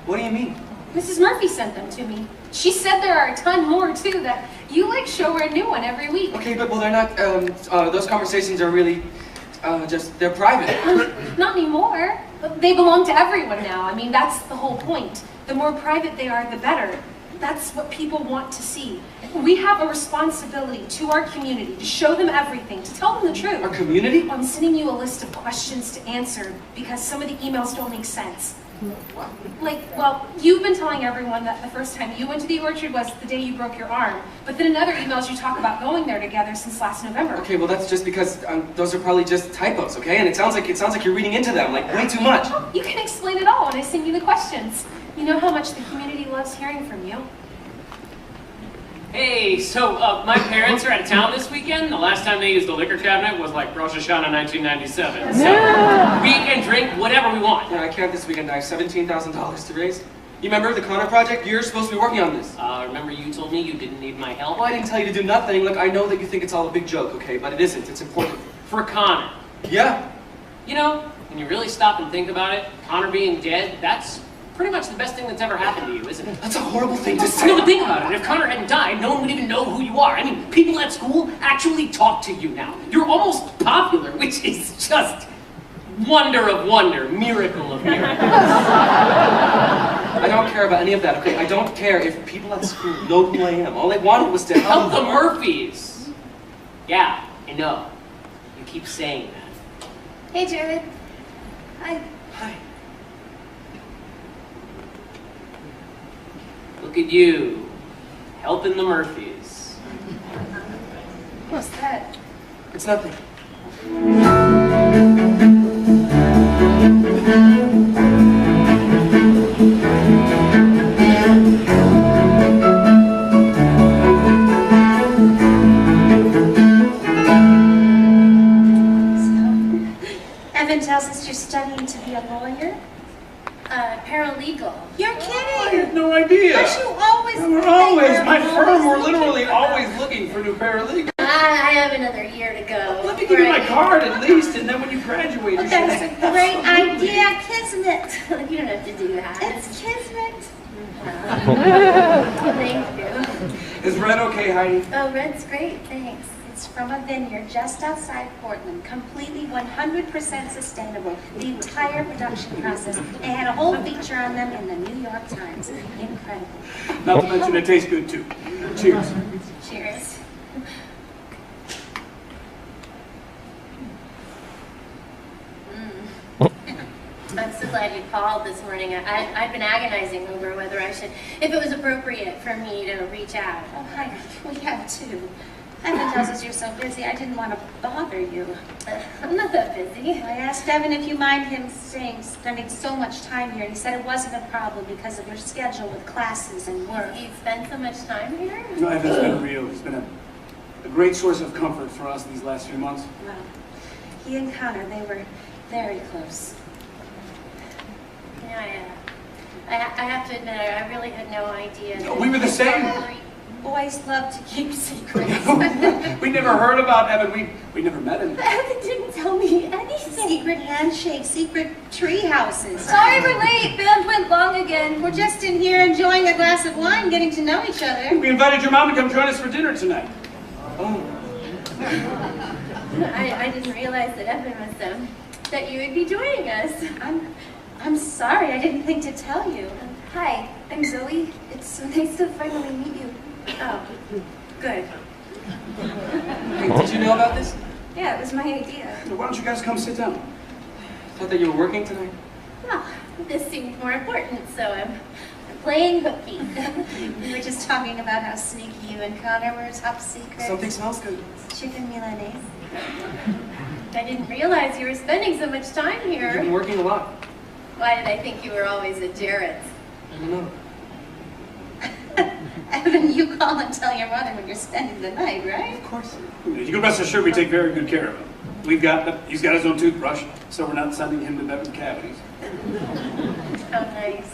What do you mean? Mrs. Murphy sent them to me. She said there are a ton more too, that you like show her a new one every week. Okay, but well, they're not, those conversations are really, they're private. Not anymore. They belong to everyone now. I mean, that's the whole point. The more private they are, the better. That's what people want to see. We have a responsibility to our community to show them everything, to tell them the truth. Our community? I'm sending you a list of questions to answer because some of the emails don't make sense. What? Like, well, you've been telling everyone that the first time you went to the orchard was the day you broke your arm, but then in other emails you talk about going there together since last November. Okay, well that's just because those are probably just typos, okay? And it sounds like you're reading into them, like way too much. Oh, you can explain it all when I send you the questions. You know how much the community loves hearing from you. Hey, so my parents are out of town this weekend. The last time they used the liquor cabinet was like Rosh Hashanah 1997. So we can drink whatever we want. Yeah, I can't this weekend. I have $17,000 to raise. You remember the Connor project? You're supposed to be working on this. Remember you told me you didn't need my help? Well, I didn't tell you to do nothing. Look, I know that you think it's all a big joke, okay? But it isn't. It's important. For Connor. Yeah. You know, when you really stop and think about it, Connor being dead, that's pretty much the best thing that's ever happened to you, isn't it? That's a horrible thing to say. No, but think about it. If Connor hadn't died, no one would even know who you are. I mean, people at school actually talk to you now. You're almost popular, which is just wonder of wonder, miracle of miracles. I don't care about any of that, okay? I don't care if people at school know who I am. All I wanted was to Help the Murphys. Yeah, I know. You keep saying that. Hey, Jared. Hi. Hi. Look at you, helping the Murphys. What's that? It's nothing. Evan tells us you're studying to be a lawyer? Paralegal. You're kidding! I had no idea. Don't you always My firm, we're literally always looking for new paralegals. I have another year to go. Let me give you my card at least, and then when you graduate, you should That's a have great something. idea, kismet. You don't have to do that. It's kismet. Thank you. Is red okay, Heidi? Oh, red's great, thanks. It's from a vineyard just outside Portland, completely 100% sustainable. The entire production process. They had a whole feature on them in the New York Times. Incredible. Not to mention it tastes good too. Cheers. Cheers. I'm so glad you called this morning. I've been agonizing over whether I should, if it was appropriate for me to reach out. Oh, hi. We have too. Evan tells us you're so busy, I didn't want to bother you. I'm not that busy. I asked Evan if you mind him spending so much time here, and he said it wasn't a problem because of your schedule with classes and work. He spent so much time here? No, Evan's been real. He's been a great source of comfort for us these last few months. Well, he and Connor, they were very close. Yeah, I have to admit, I really had no idea. We were the same. Boys love to keep secrets. We never heard about Evan. We never met him. Evan didn't tell me anything. Secret handshakes, secret tree houses. Sorry we're late. Band went long again. We're just in here enjoying a glass of wine, getting to know each other. We invited your mom to come join us for dinner tonight. Oh. I didn't realize that Evan was that you would be joining us. I'm sorry, I didn't think to tell you. Hi, I'm Zoe. It's so nice to finally meet you. Oh, good. Hey, did you know about this? Yeah, it was my idea. Why don't you guys come sit down? Thought that you were working tonight. Well, this seemed more important, so I'm playing hooky. We were just talking about how sneaky you and Connor were, top secret. Something smells good. Chicken Milanese. I didn't realize you were spending so much time You've here. been working a lot. Why did I think you were always at Jared's? I don't know. Evan, you call and tell your mother when you're spending the night, right? Of course. You can rest assured we take very good care of him. He's got his own toothbrush, so we're not sending him to bed with cavities. How nice.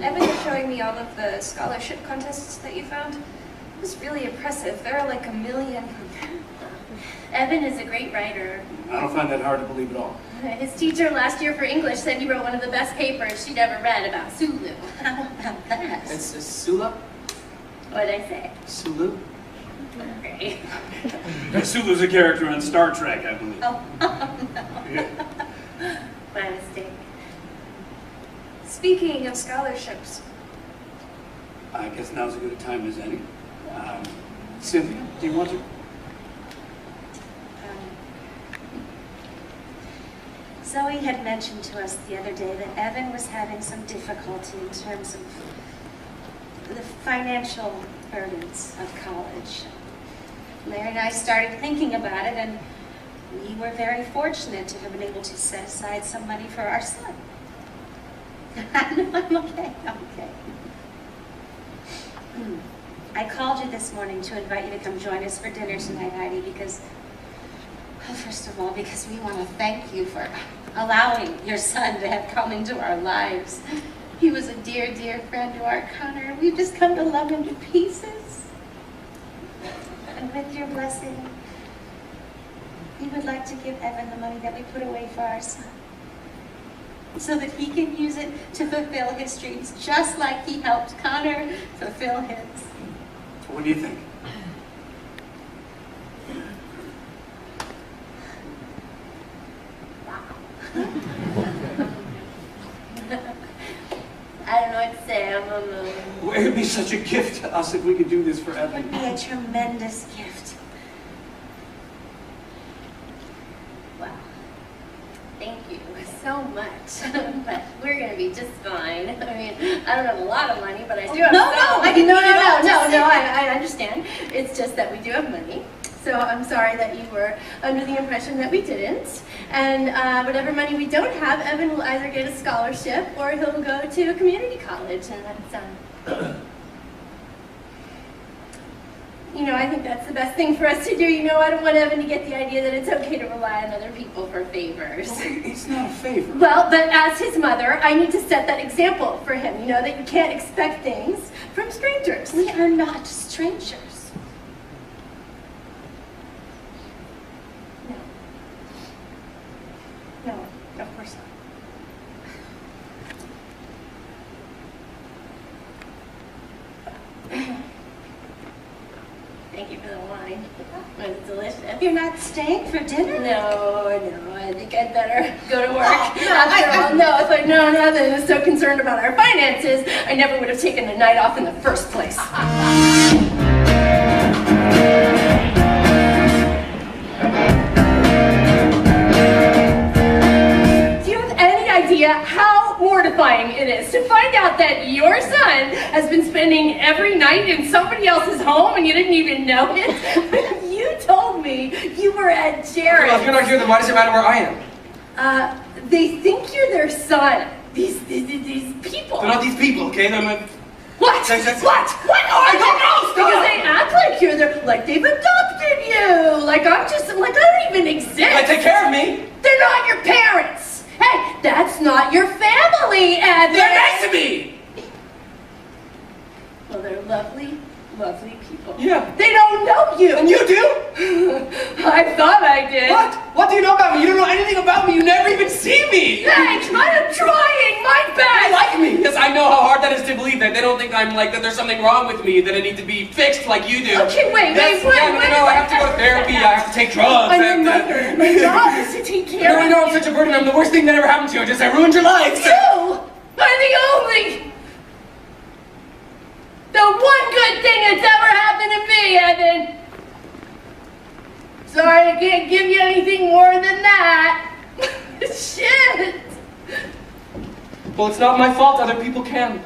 Evan was showing me all of the scholarship contests that you found. It was really impressive. There are like a million. Evan is a great writer. I don't find that hard to believe at all. His teacher last year for English said he wrote one of the best papers she'd ever read about Sulu. How about that? It's Sula? What'd I say? Sulu? Okay. Sulu's a character on Star Trek, I believe. Oh, Yeah. My mistake. Speaking of scholarships, I guess now's as good a time as any. Cynthia, do you want to? Zoe had mentioned to us the other day that Evan was having some difficulty in terms of the financial burdens of college. Larry and I started thinking about it, and we were very fortunate to have been able to set aside some money for our son. No, I'm okay, I'm okay. I called you this morning to invite you to come join us for dinner tonight, Heidi, because, well, first of all, because we want to thank you for allowing your son to have come into our lives. He was a dear, dear friend to our Connor. We've just come to love him to pieces. And with your blessing, we would like to give Evan the money that we put away for our son, so that he can use it to fulfill his dreams, just like he helped Connor fulfill his. What do you think? I don't know what to say. I'm on the... Well, it would be such a gift to us if we could do this for It Evan. would be a tremendous gift. Wow. Thank you so much. But we're going to be just fine. I mean, I don't have a lot of money, but I do have some. I understand. It's just that we do have money. So I'm sorry that you were under the impression that we didn't. And whatever money we don't have, Evan will either get a scholarship or he'll go to a community college. And that's, you know, I think that's the best thing for us to do. You know, I don't want Evan to get the idea that it's okay to rely on other people for favors. Well, it's not a favor. Well, but as his mother, I need to set that example for him, you know, that you can't expect things from strangers. We are not strangers. No, of course not. Thank you for the wine. It was delicious. You're not staying for dinner? No, I think I'd better go to work. After all, no, if I'd known Evan was so concerned about our finances, I never would have taken the night off in the first place. Do you have any idea how mortifying it is to find out that your son has been spending every night in somebody else's home and you didn't even know it? You told me you were at Jared's. Well, if you're not here, then why does it matter where I am? They think you're their son. These people. They're not these people, okay? They're my... What? That's- What? What are I don't know, stop! Because they act like you're their, like they've adopted you. Like I don't even exist. They take care of me. They're not your parents. Hey, that's not your family, Evan. They're nice to me. Well, they're lovely, lovely people. Yeah. They don't know you. And you do? I thought I did. What? What do you know about me? You don't know anything about me. You never even see me. Thanks. I'm trying my They best. like me. Yes, I know how hard that is to believe that. They don't think I'm like, that there's something wrong with me, that I need to be fixed like you do. Okay, wait. No, I have to go to therapy. I have to take drugs. I'm your mother. My job is to take care of I know I'm such a burden. I'm the worst thing that ever happened to you. I ruined your life. You are the only, the one good thing that's ever happened to me, Evan. Sorry, I can't give you anything more than that. Shit. Well, it's not my fault. Other people can.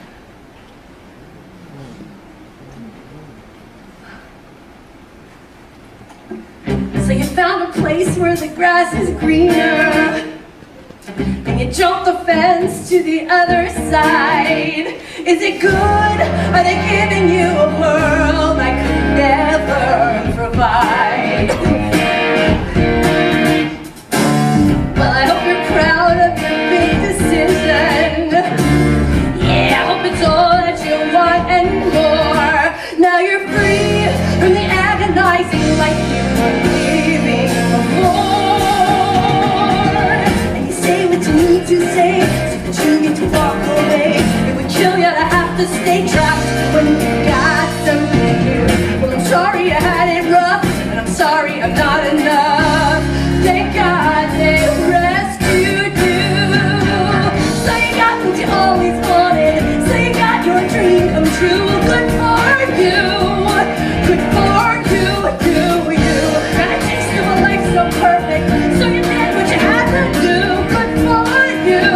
So you found a place where the grass is greener, and you jumped the fence to the other side. Is it good? Are they giving you a world I could never provide? Well, I hope you're proud of your big decision. Yeah, I hope it's all that you want and more. Now you're free from the agonizing life you were living before. And you say what you need to say, so that you get to walk away. It would kill you to have to stay trapped when you got something new. Well, I'm sorry you had it rough, and I'm sorry I'm not enough. Thank God they rescued you. So you got what you always wanted. So you got your dream come true. Good for you. Good for you. Got a taste of a life so perfect. So you did what you had to do. Good for you.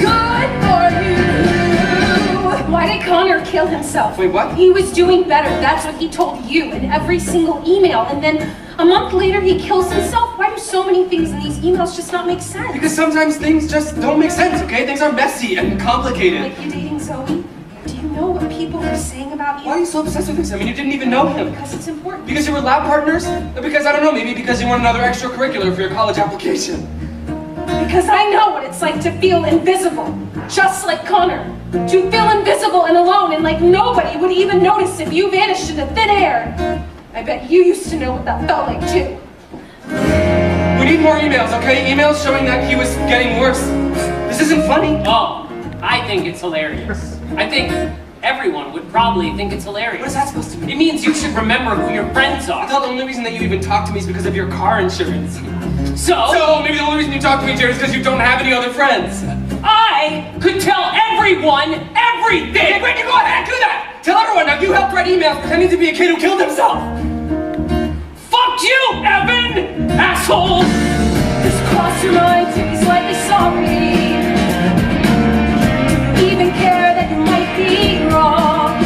Good for you. Why did Connor kill himself? Wait, what? He was doing better. That's what he told you in every single email. And then a month later, he kills himself. Why do so many things in these emails just not make sense? Because sometimes things just don't make sense, okay? Things are messy and complicated. Like you dating Zoe? Do you know what people were saying about you? Why are you so obsessed with this? I mean, you didn't even know him. Because it's important. Because you were lab partners? Or because, I don't know, maybe because you want another extracurricular for your college application? Because I know what it's like to feel invisible. Just like Connor. To feel invisible and alone and like nobody would even notice if you vanished into thin air. I bet you used to know what that felt like too. We need more emails, okay? Emails showing that he was getting worse. This isn't funny. Oh, I think it's hilarious. I think everyone would probably think it's hilarious. What is that supposed to mean? It means you should remember who your friends I are. thought the only reason that you even talk to me is because of your car insurance. So Maybe the only reason you talk to me, Jared, is because you don't have any other friends. I could tell everyone everything! Okay, great, you go ahead, do that! Tell everyone, now you helped write emails pretending to be a kid who killed himself! Fuck you, Evan! Asshole! Just cross your mind to be slightly sorry. Do you even care that you might be wrong?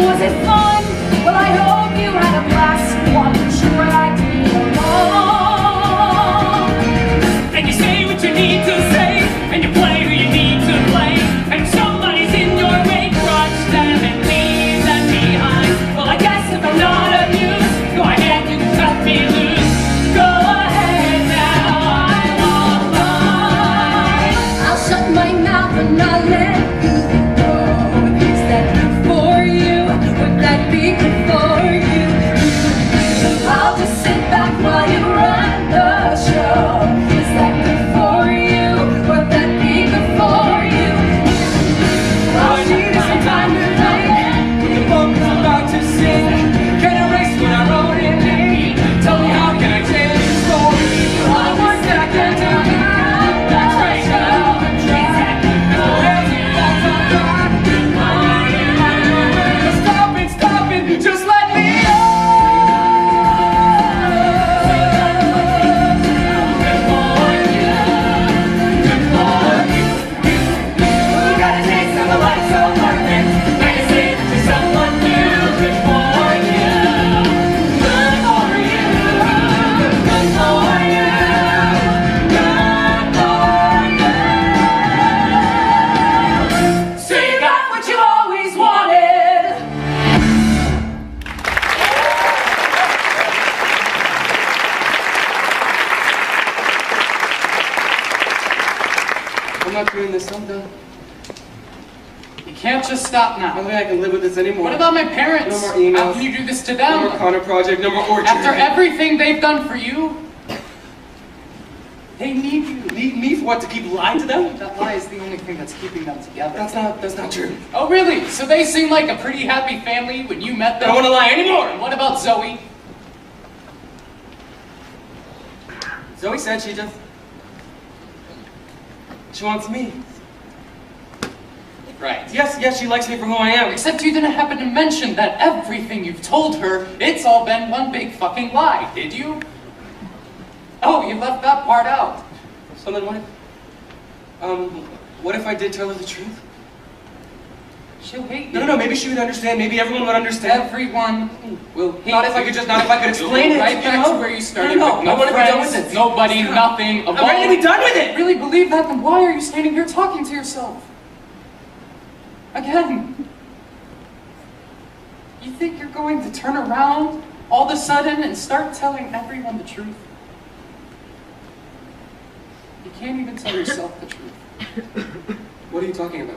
Was it fun? Well, I hope you had a blast. Why didn't you drag me along? And you say what you need to say, and you play who you need to play. And if somebody's in your way, crush them and leave them behind. Well, I guess if I'm not amused, go ahead, you can cut me loose. Go ahead now, I won't lie. I'll shut my mouth and not let you go. Is that good for you? Would that be good for you? I'll just sit back while you run the show. Is that good for you? Would that be good for you? I'll see you sometime tonight. The book is about to sing. Can erase what I wrote in ink. Tell me how can I change the story? All the words that I can't do. That's right now. Stop it, just let me go. Good for you. You got a taste of a life so perfect. Now you say to someone new. Good for you. Good for you. Good for you. Good for you. So you got what you always wanted. I'm not doing this, I'm done. You can't just stop I now. don't think I can live with this anymore. What about my parents? No more emails. How can you do this to No more them? Connor Project, no more Orchard. After everything they've done for you, they need you. Need me for what, to keep lying to them? That lie is the only thing that's keeping them together. That's not true. Oh, really? So they seem like a pretty happy family when you met I them? don't want to lie anymore. And what about Zoe? Zoe said she wants me. Right. Yes, she likes me for who I am. Except you didn't happen to mention that everything you've told her, it's all been one big fucking lie, did you? Oh, you left that part out. So then what? What if I did tell her the truth? She'll hate No, you. no, maybe she would understand. Maybe everyone would understand. Everyone will hate Not if I you. could explain it. Right you back know? to where you started No, with no I want to be done friends, with it. nobody, nothing. I'm ready to be done with You it. really believe that? Then why are you standing here talking to yourself? Again. You think you're going to turn around all of a sudden and start telling everyone the truth? You can't even tell yourself the truth. What are you talking about?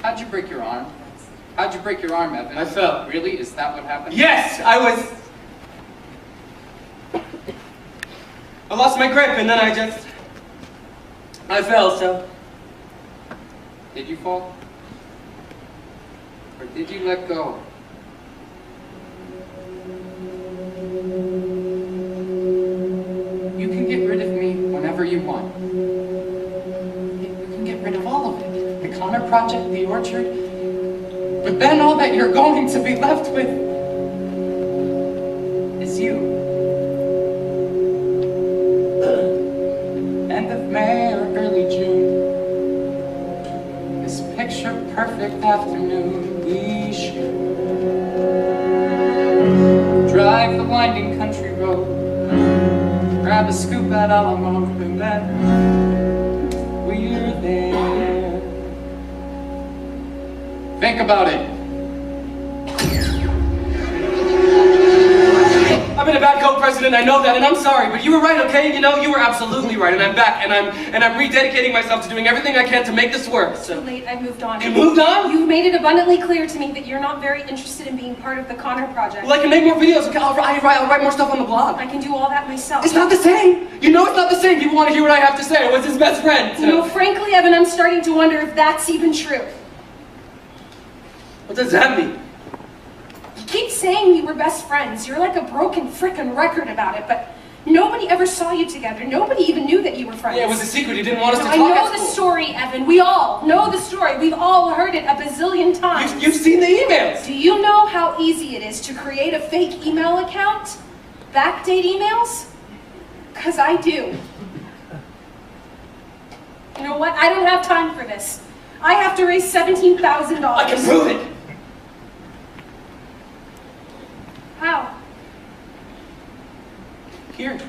How'd you break your arm? How'd you break your arm, Evan? I fell. Really? Is that what happened? Yes, I lost my grip and then I fell, so. Did you fall? Or did you let go? You can get rid of me whenever you want. You can get rid of all of it. The Connor Project, the orchard. But then all that you're going to be left with is you. End of May or early June. This picture perfect afternoon we shoot. Drive the winding country road. Grab a scoop at Alamo and then we're there. Think about it. I've been a bad co-president, I know that, and I'm sorry, but you were right, okay? You know, you were absolutely right, and I'm back, and I'm rededicating myself to doing everything I can to make this work, so. Too late, I moved on. You moved on? You've made it abundantly clear to me that you're not very interested in being part of the Connor Project. Well, I can make more videos, okay? I'll write more stuff on the blog. I can do all that myself. It's not the same! You know it's not the same! People want to hear what I have to say. I was his best friend, so. You know, frankly, Evan, I'm starting to wonder if that's even true. What does that mean? You keep saying we were best friends. You're like a broken frickin' record about it, but nobody ever saw you together. Nobody even knew that you were friends. Yeah, it was a secret. He didn't want us to I talk know at the school. story, Evan. We all know the story. We've all heard it a bazillion times. You've seen the emails. Do you know how easy it is to create a fake email account? Backdate emails? 'Cause I do. You know what? I don't have time for this. I have to raise $17,000. I can prove it. How? Here.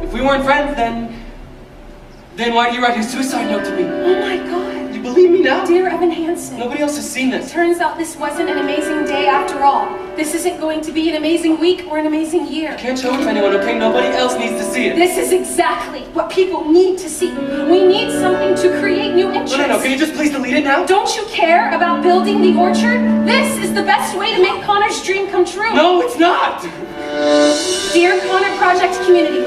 If we weren't friends, then why do you write a suicide note to me? Oh my God. You believe me now? Dear Evan Hansen. Nobody else has seen this. Turns out this wasn't an amazing day after all. This isn't going to be an amazing week or an amazing year. I can't show it to anyone, okay? Nobody else needs to see it. This is exactly what people need to see. We need something to create new interests. No, can you just please delete it now? Don't you care about building the orchard? This is the best way to make Connor's dream come true. No, it's not! Dear Connor Project community,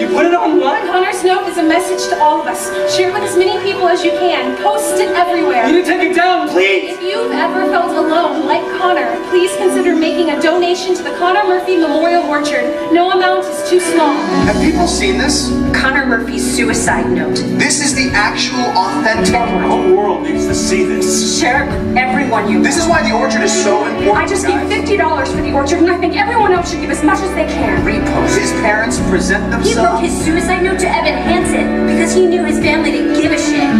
You put it online? Connor's note is a message to all of us. Share it with as many people as you can. Post it everywhere. You need to take it down, please! If you've ever felt alone, like Connor, please consider making a donation to the Connor Murphy Memorial Orchard. No amount is too small. Have people seen this? Connor Murphy's suicide note. This is the actual authentic. The whole world needs to see this. Share it with everyone you know. This is why the orchard is so important. I just gave $50 for the orchard, and I think everyone else should give as much as they can. Repost. His parents present He themselves. wrote his suicide note to Evan Hansen because he knew his family didn't give a shit.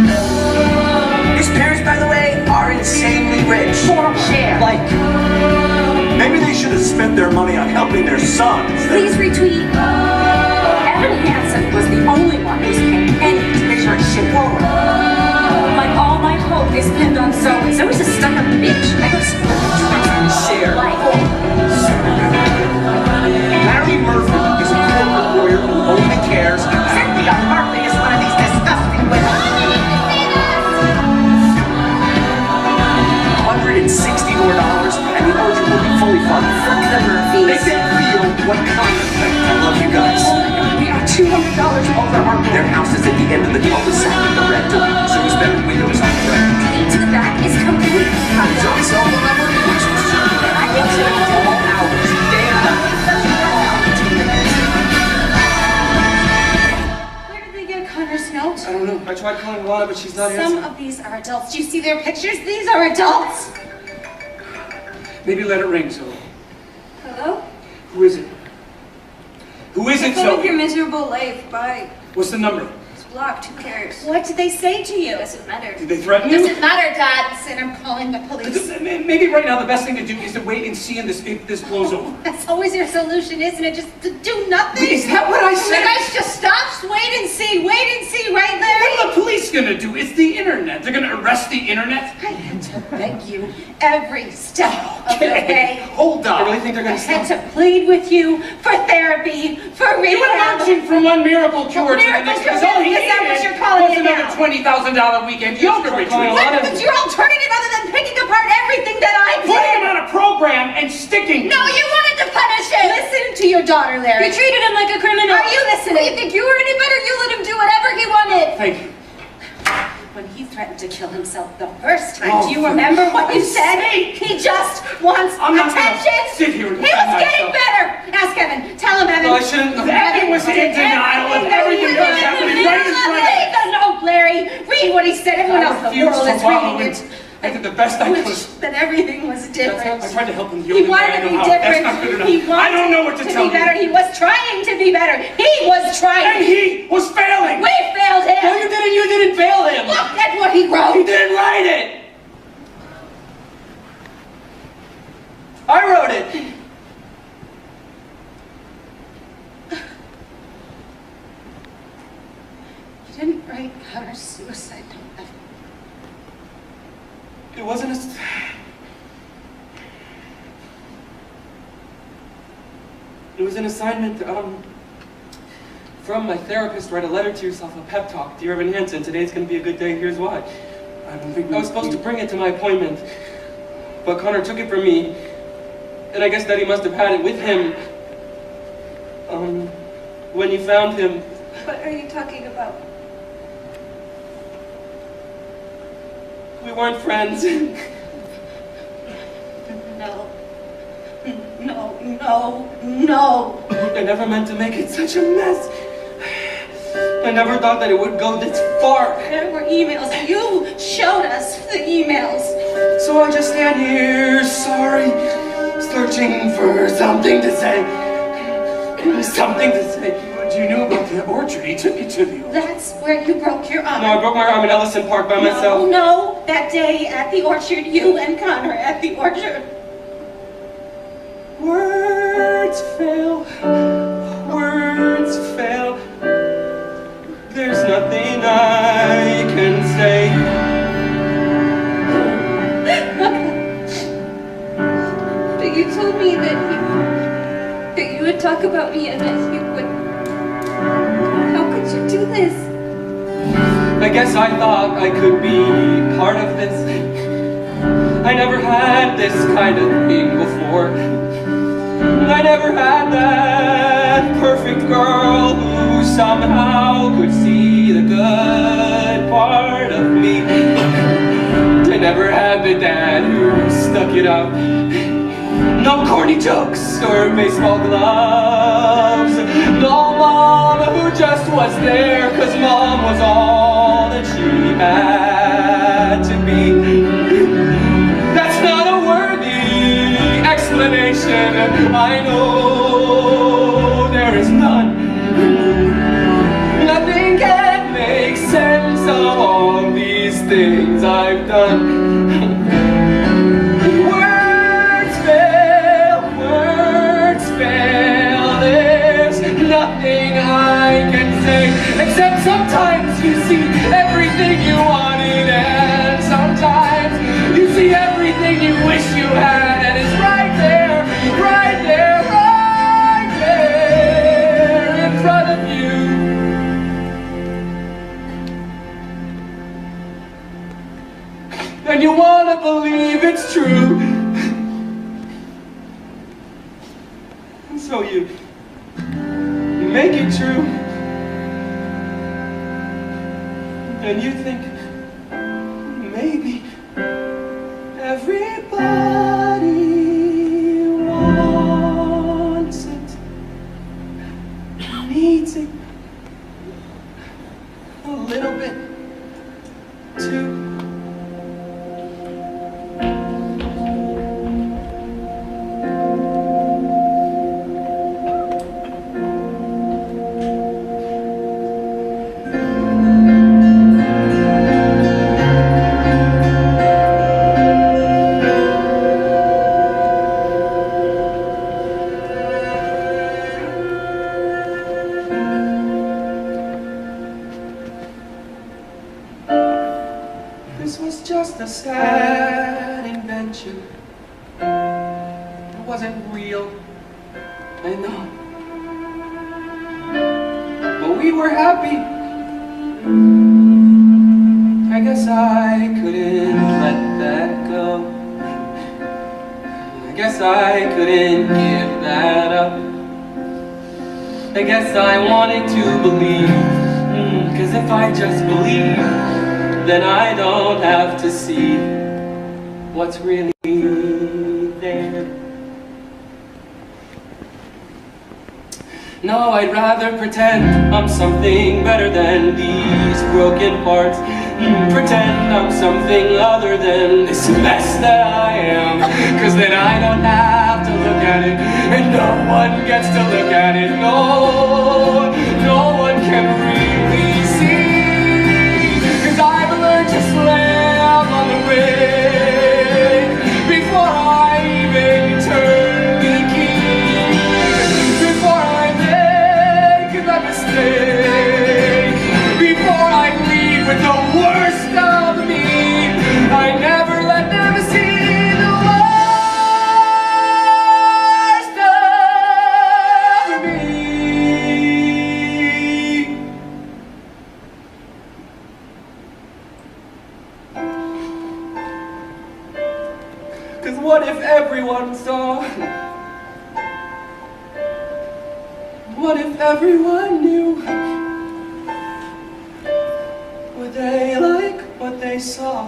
His parents, by the way, are insanely rich. Share. Like, Maybe they should have spent their money on helping their sons. Please retweet. Evan Hansen was the only one who's paying any to make sure it's shit forward. Like all my hope is pinned on Zoe. Zoe's a stuck-up bitch. I go share. Like, Larry Murphy is a corporate lawyer who only cares. Cynthia Murphy is one of these disgusting women. $160 more, and the orchard will be fully funded. Fuck the Murphys. Make them feel what kind of thing. I love you guys. We are $200 over our goal. Their house is at the end of the cul-de-sac in the red door, so it's better windows on the right. Gate to the back is completely cut. Zoe's cell phone number, which was I think so. all hours, day and night. Where did they get Connor's note? I don't know. I tried calling Lana, but she's not Some answering. of these are adults. Do you see their pictures? These are adults. Maybe let it ring, Zoe. Hello? Who is it? Who is it, Go with your Zoe? miserable life. Bye. What's the number? It's blocked. Who cares? What did they say to you? Doesn't matter. Did they threaten you? Doesn't matter, Dad. Said I'm calling the police. Maybe right now the best thing to do is to wait and see if this blows over. That's always your solution, isn't it? Just to do nothing. Is that what I You said? guys just stop. Wait and see. Wait and see, right, What Larry? are the police gonna do? It's the internet. They're gonna arrest the internet? I had to beg you every step of the way. Hold I on. really think they're I gonna had stop. to plead with you for therapy, for You were rehab. launching from one miracle cure to the Miracle next. cure? Because all he Is that what needed you're calling was it another now? $20,000 weekend yoga calling retreat. it What was your alternative other than picking apart everything that I Putting him did? on a program and sticking. No, you wanted to punish him. Listen to your daughter, Larry. You treated him like a criminal. Are you listening? You think you were any better? You let him do whatever he wanted. Thank you. When he threatened to kill himself the first time, Oh, do you remember what you for said? Christ's sake. He just wants I'm not gonna attention. sit here and He defend was getting myself. better. Ask Evan. Tell him, Evan. No, I shouldn't. Evan was in denial of everything that was happening right in front of Read him. the note, Larry. Read what he said. Everyone else in the refused world to is follow reading it. it. I did the best I Wish could. that everything was different. I tried to help him. The He only way wanted I to know be how. That's different. not good enough. He wanted I don't know what to tell be better. you. He was trying to be better. He was And trying. he was failing. We failed him. No, you didn't fail him. Look at what he He wrote. didn't write it. I wrote it. You didn't write Connor's suicide note. It wasn't a... It was an assignment, from my therapist, write a letter to yourself, a pep talk. Dear Evan Hansen, today's gonna be a good day, here's why. I don't think I was supposed to bring it to my appointment, but Connor took it from me, and I guess Daddy must have had it with him, when you found him. What are you talking about? We weren't friends. No. No, no, no. I never meant to make it such a mess. I never thought that it would go this far. There were emails. You showed us the emails. So I just stand here, sorry, searching for something to say. Something to say. What you knew about the orchard? He took you to the orchard. That's where you broke your arm. No, I broke my arm in Ellison Park by myself. No, that day at the orchard, you and Connor at the orchard. Words fail, words fail. There's nothing I can say. But you told me that you would talk about me and that you would... How could you do this? I guess I thought I could be part of this. I never had this kind of thing before. I never had that perfect girl who somehow could see the good part of me. I never had the dad who stuck it out. No corny jokes or baseball gloves. No mom who just was there 'cause mom was all that she had to be. That's not a worthy explanation. I know there is none. Nothing can make sense of all these things I've done. Words fail. There's nothing I can say except sometimes you see everything you wanted, and sometimes you see everything you wish you had, and it's right there, right there, right there in front of you. And you wanna believe it's true. And so you make it true. And you think maybe everybody wants it, needs it a little bit too. affection. It wasn't real. I know. But we were happy. I guess I couldn't let that go. I guess I couldn't give that up. I guess I wanted to believe, 'cause if I just believe, then I don't have to see what's really there. No, I'd rather pretend I'm something better than these broken parts. Pretend I'm something other than this mess that I am. 'Cause then I don't have to look at it, and no one gets to look at it. No, no one can really see. 'Cause I've learned to slam on the brake before I even turn the key. Before I make that mistake, before I leave with the worst of me, I never let them see the worst of me. 'Cause what if everyone saw? What if everyone knew? Would they like what they saw?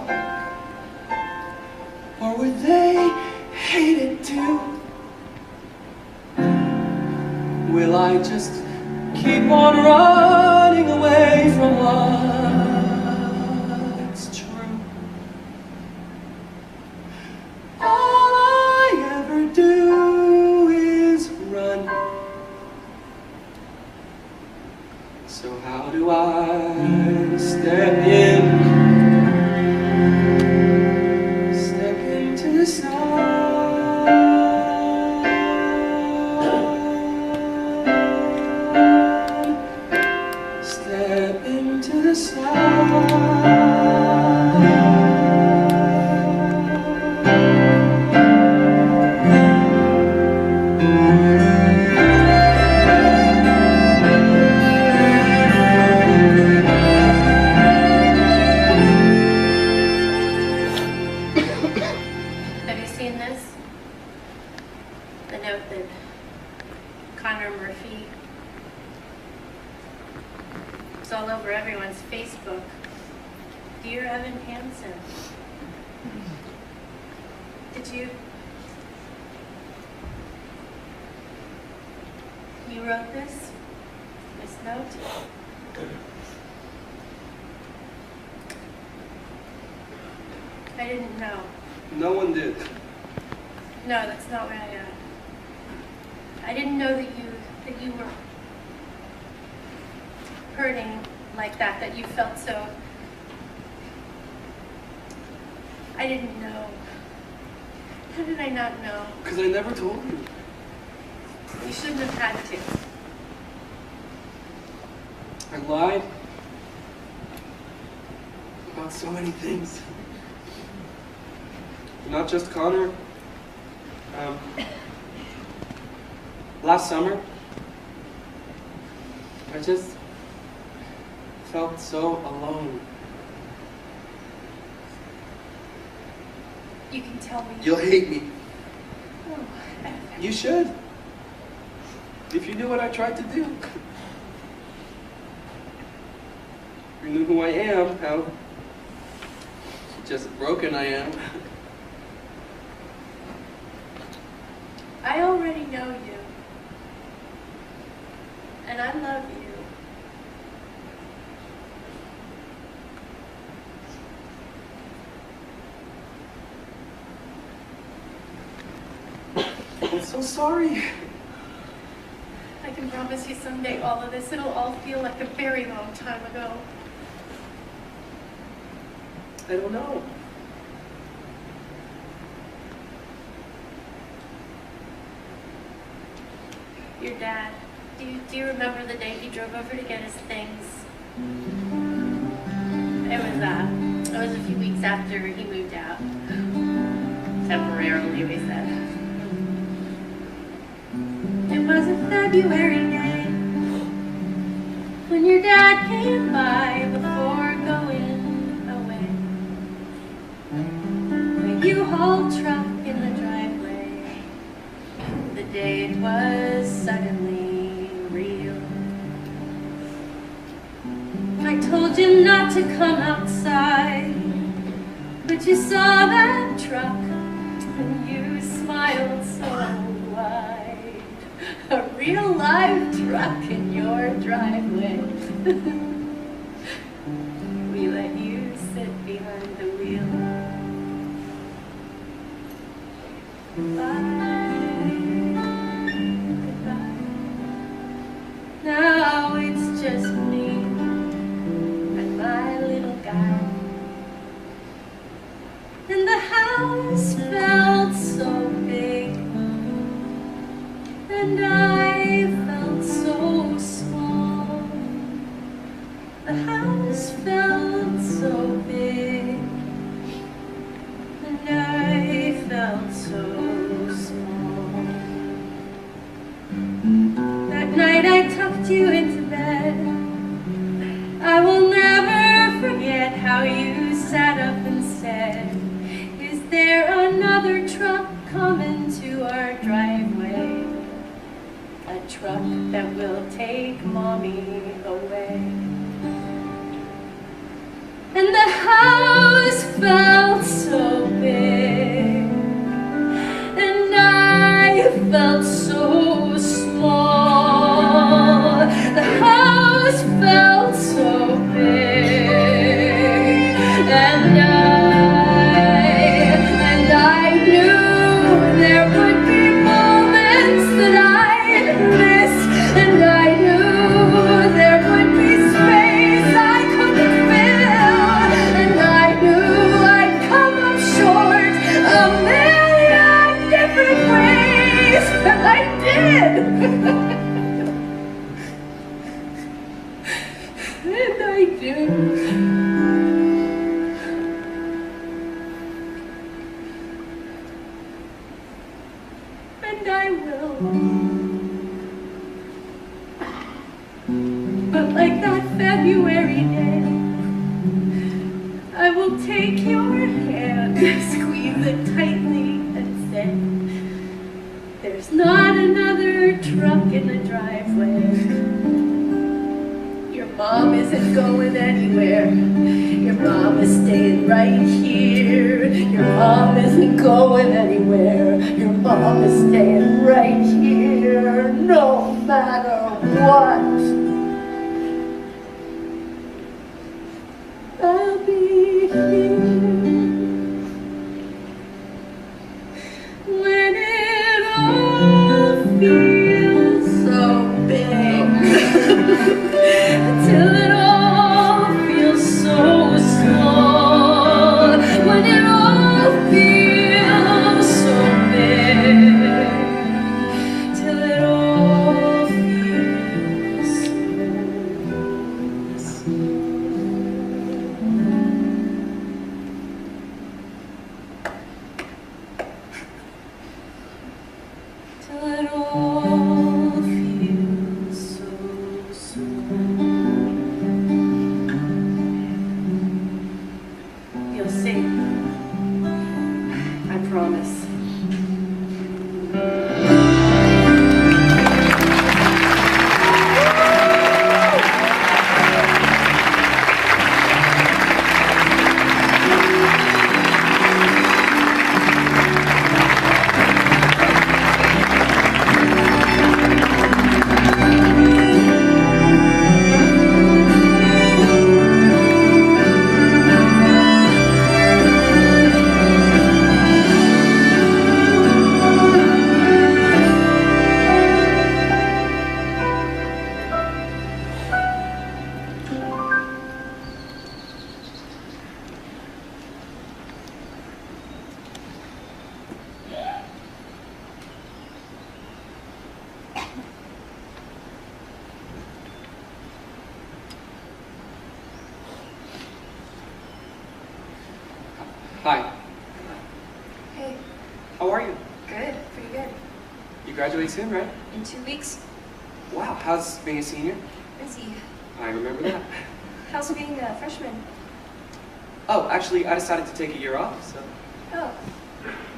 Or would they hate it too? Will I just keep on running away from what's true? All I ever do is run. So how do I step into the sun? Step into the sun. It's all over everyone's Facebook. Dear Evan Hansen. You wrote this note? I didn't know. No one did. No, that's not what I didn't know that you were hurting like that you felt so. I didn't know. How did I not know? Because I never told you. You shouldn't have had to. I lied about so many things. Not just Connor. Last summer, I just felt so alone. You can tell me. You'll hate me. Oh, You should. If you knew what I tried to do. If you knew who I am, how just broken I am. I already know you. And I love you. I'm so sorry. I can promise you someday all of this, it'll all feel like a very long time ago. I don't know. Your dad, do you remember the day he drove over to get his things? It was a few weeks after he moved out. Temporarily, we said. It was a February day when your dad came by before going away. A U-Haul truck in the driveway. The date was suddenly real. I told you not to come outside, but you saw that truck and you smiled so wide. A real live truck in your driveway. We let you sit behind the wheel. Goodbye, goodbye. Now it's just me and my little guy. And the house felt so big, and I felt so small. The house felt so big, and I felt so small. That night I tucked you into bed. I will never forget how you sat up and said, "Is there another truck coming to our driveway? A truck that will take Mommy away." And the house felt so big, and I felt so small. The house felt so big, and I knew there would be moments that I'd miss, and I knew there would be space I couldn't fill, and I knew I'd come up short a million different ways, and I did. And I do. And I will. But like that February day, I will take your hand, squeeze it tightly, and say, "There's not another truck in the driveway. Your mom isn't going anywhere. Your mom is staying right here. Your mom isn't going anywhere. Your mom is staying right here, no matter what. I'll be here when it all feels so big, till it all feels so small, when it all feels so big, till it all feels so small. Till it all feels so small. You'll see. I promise. Hi. Hey, How are you? Good, pretty good. You graduate soon, right? In 2 weeks, Wow, how's being a senior? busy. I remember that. How's being a freshman? Oh, actually, I decided to take a year off, so... Oh,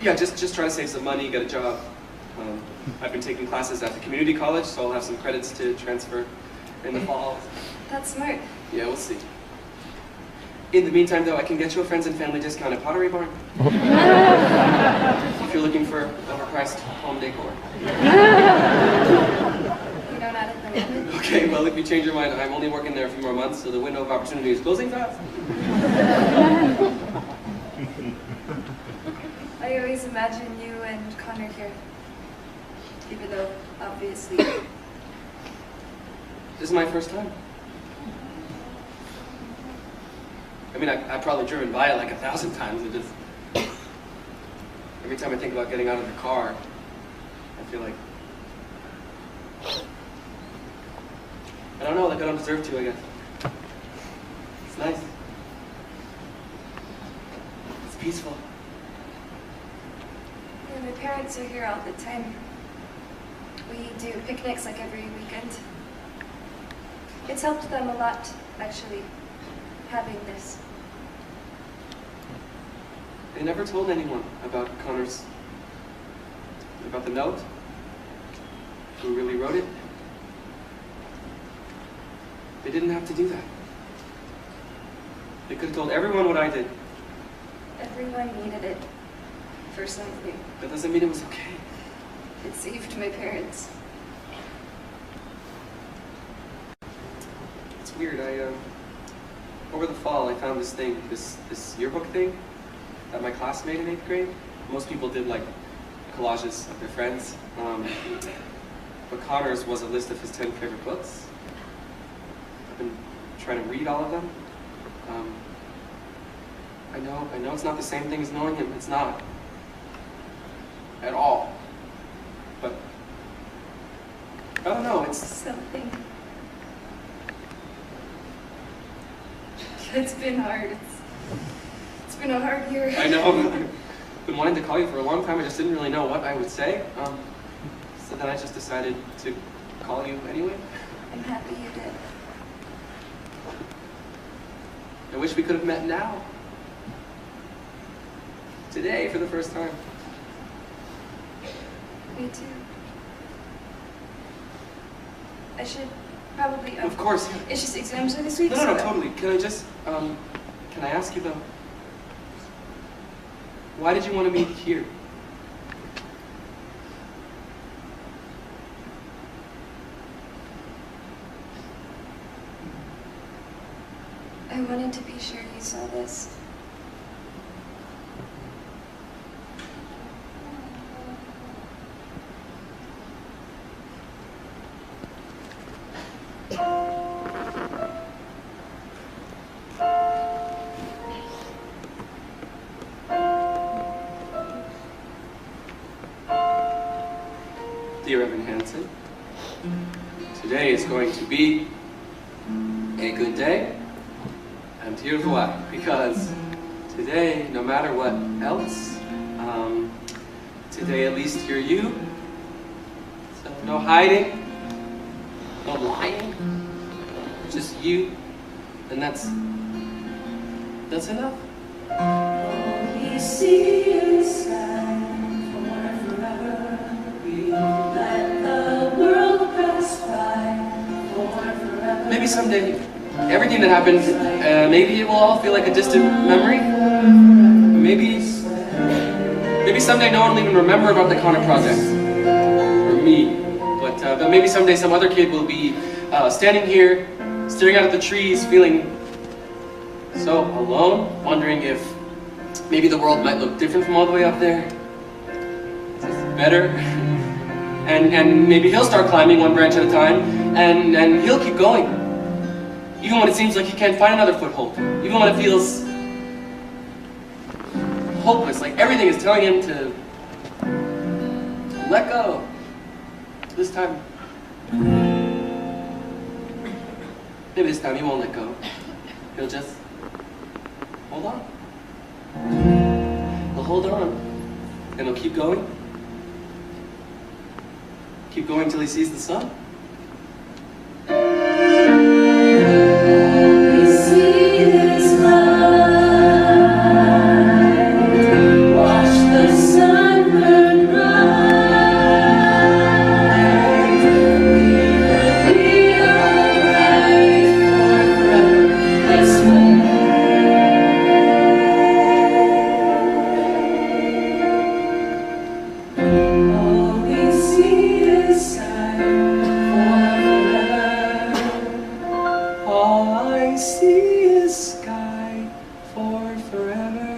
Yeah, just try to save some money, get a job. I've been taking classes at the community college, so I'll have some credits to transfer in the fall. that's smart. Yeah, we'll see. In the meantime, though, I can get you a friends and family discount at Pottery Barn. If you're looking for overpriced home decor. You know, not at the moment. Okay, well, if you change your mind, I'm only working there a few more months, so the window of opportunity is closing fast. I always imagine you and Connor here. Even though, obviously, This is my first time. I mean, I've probably driven by it like 1,000 times. It just... Every time I think about getting out of the car, I feel like... I don't know, like I don't deserve to, I guess. It's nice. It's peaceful. yeah, my parents are here all the time. We do picnics like every weekend. It's helped them a lot, actually, having this. They never told anyone about Connor's... about the note? Who really wrote it? They didn't have to do that. They could have told everyone what I did. Everyone needed it for something. That doesn't mean it was okay. It saved my parents. It's weird, over the fall I found this thing, this yearbook thing that my class made in 8th grade. Most people did like collages of their friends. But Connor's was a list of his 10 favorite books. I've been trying to read all of them. I know it's not the same thing as knowing him. It's not. At all. But I don't know, it's... Something. It's been hard. It's been a hard year. I know. I've been wanting to call you for a long time. I just didn't really know what I would say. So then I just decided to call you anyway. I'm happy you did. I wish we could have met now. Today, for the first time. Me too. I should probably... Of course. It's just exams are this week, No, so... totally. Can I just, can I ask you though? Why did you want to meet here? I wanted to be sure you saw this. Dear Evan Hansen, today is going to be a good day, and here's why. Because today, no matter what else, today at least you're you. So no hiding, no lying, just you, and that's enough. We see inside for forever. We let the world pass by for forever. Maybe someday, everything that happened, maybe it will all feel like a distant memory. Maybe someday no one will even remember about the Connor project, or me. But maybe someday some other kid will be standing here, staring out at the trees, feeling so alone, wondering if maybe the world might look different from all the way up there. Just better. And maybe he'll start climbing one branch at a time, and he'll keep going. Even when it seems like he can't find another foothold. Even when it feels hopeless, like everything is telling him to let go. This time, maybe this time he won't let go. He'll just hold on. He'll hold on. And he'll keep going. Keep going till he sees the sun. We see this light, watch the sun burn bright. We will be alright forever this way. All we see is sky forever. All I see is sky for forever.